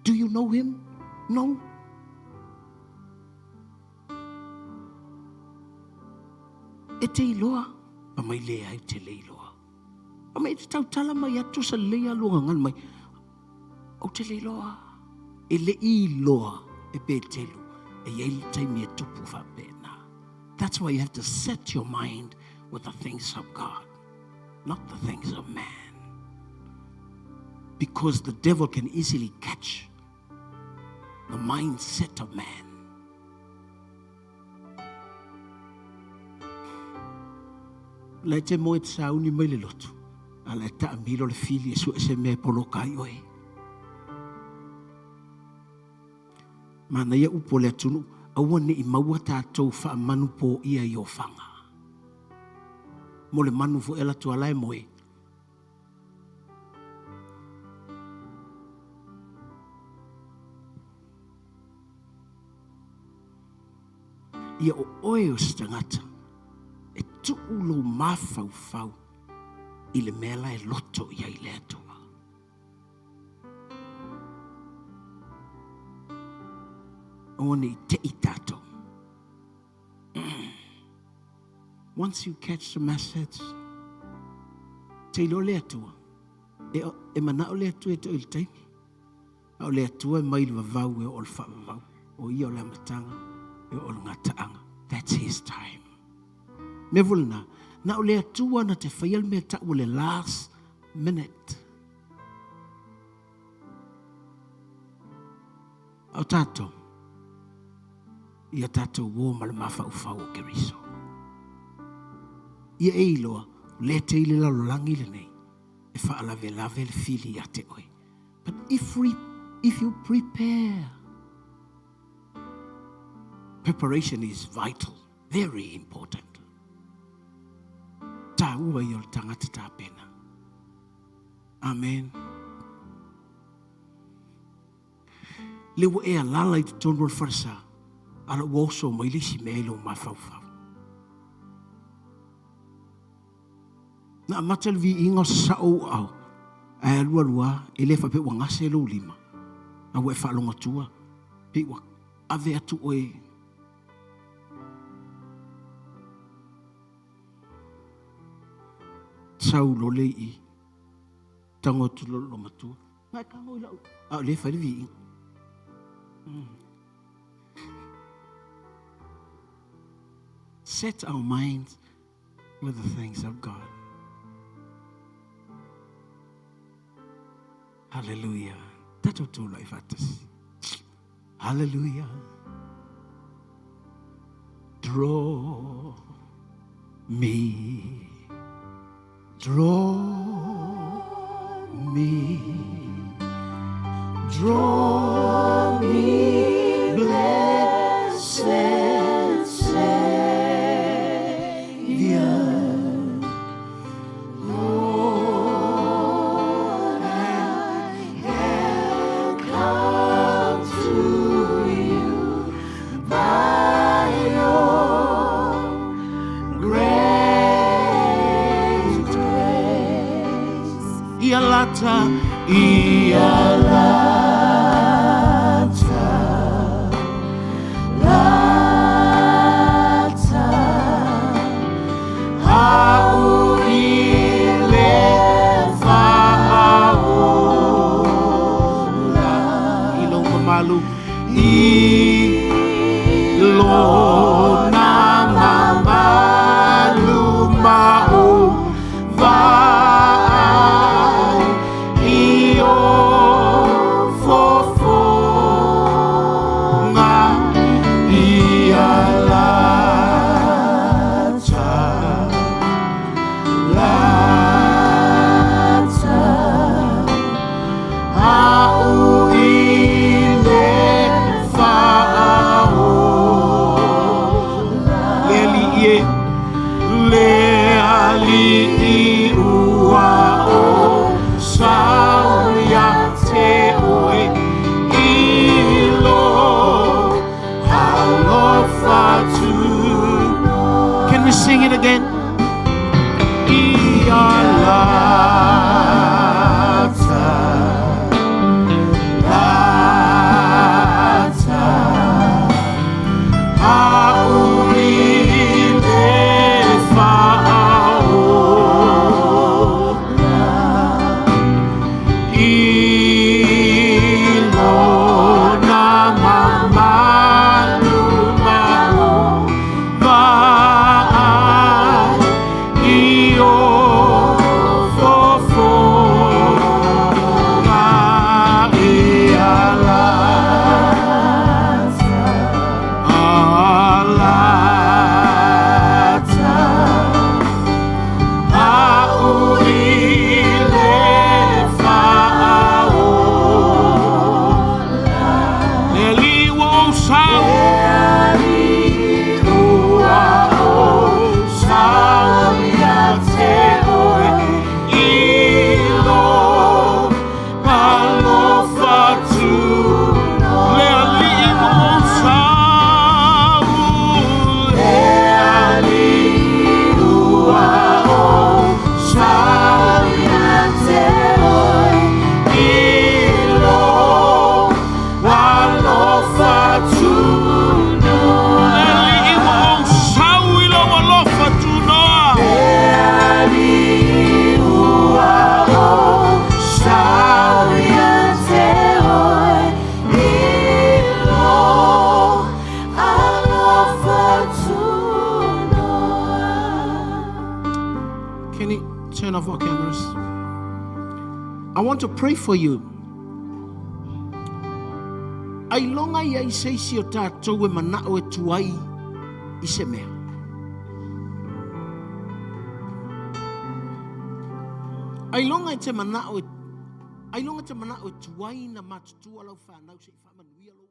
Do you know him? No. E te iloa. Pa mai lea ai te le iloa. Pa mai te tau tala mai atu sa lea lunga ngan mai. O te le iloa. E le iloa e Petelo. E ele taimi e tupu whapena. That's why you have to set your mind with the things of God, not the things of man. Because the devil can easily catch the mindset of man. Lai te moe te sauni mai le lotu. A lai ta amilo le fili e su e se mea polo kai oe. Mana ia upo le atunu, awane I maua tātou wha manu po ia I o whanga. Mo le manu fu ela tu alai moe. Ia o oe o stangata, e tuulo mafau fau, I le mela e loto ia I le atua. One I te I tato. Once you catch the message, te ilo le atua. E mana o le atua e to il taimi. O le atua e mai le vavau e o le whavavau. O ia o le amatanga. That's his time. Mevulna, na ole atua na te whaial mea ta ole last minute. Au tato, ia tato wo ma le mawhau whau o Keriso. Ia eiloa, le te ile la lolangi le nei, e whaalave lave le fili a te oi. But if you prepare, preparation is vital, very important. Ta ua I o le tangata tā pena. Amen. Le ua e alala I te tonu al farsa, ala ua oso mai lisi me lo mawhauwhau. Na matal vi ingo sa o au, a lua lua, e le whape ua ngase lo lima. A ua e whalonga tua, pe ua ave atu oe, sau lo le I tango tu lo matua ngai ka ngoi la a le fa vi set our minds with the things of God. Hallelujah. Tato tu life atas. Hallelujah. Draw me. Draw me, blessed Savior. Lord, I have come to you by your grace. Ialata, au ile faula, ilo mamalu, ilo na mamalu mau vai io fofonga ialata au ile Can you turn off our cameras? I want to pray for you. Ai longa ia sei si o tātou e manao e tuai I se mea. Ai longa te manao e tuai na matutua lau whanau se whamanuia lau.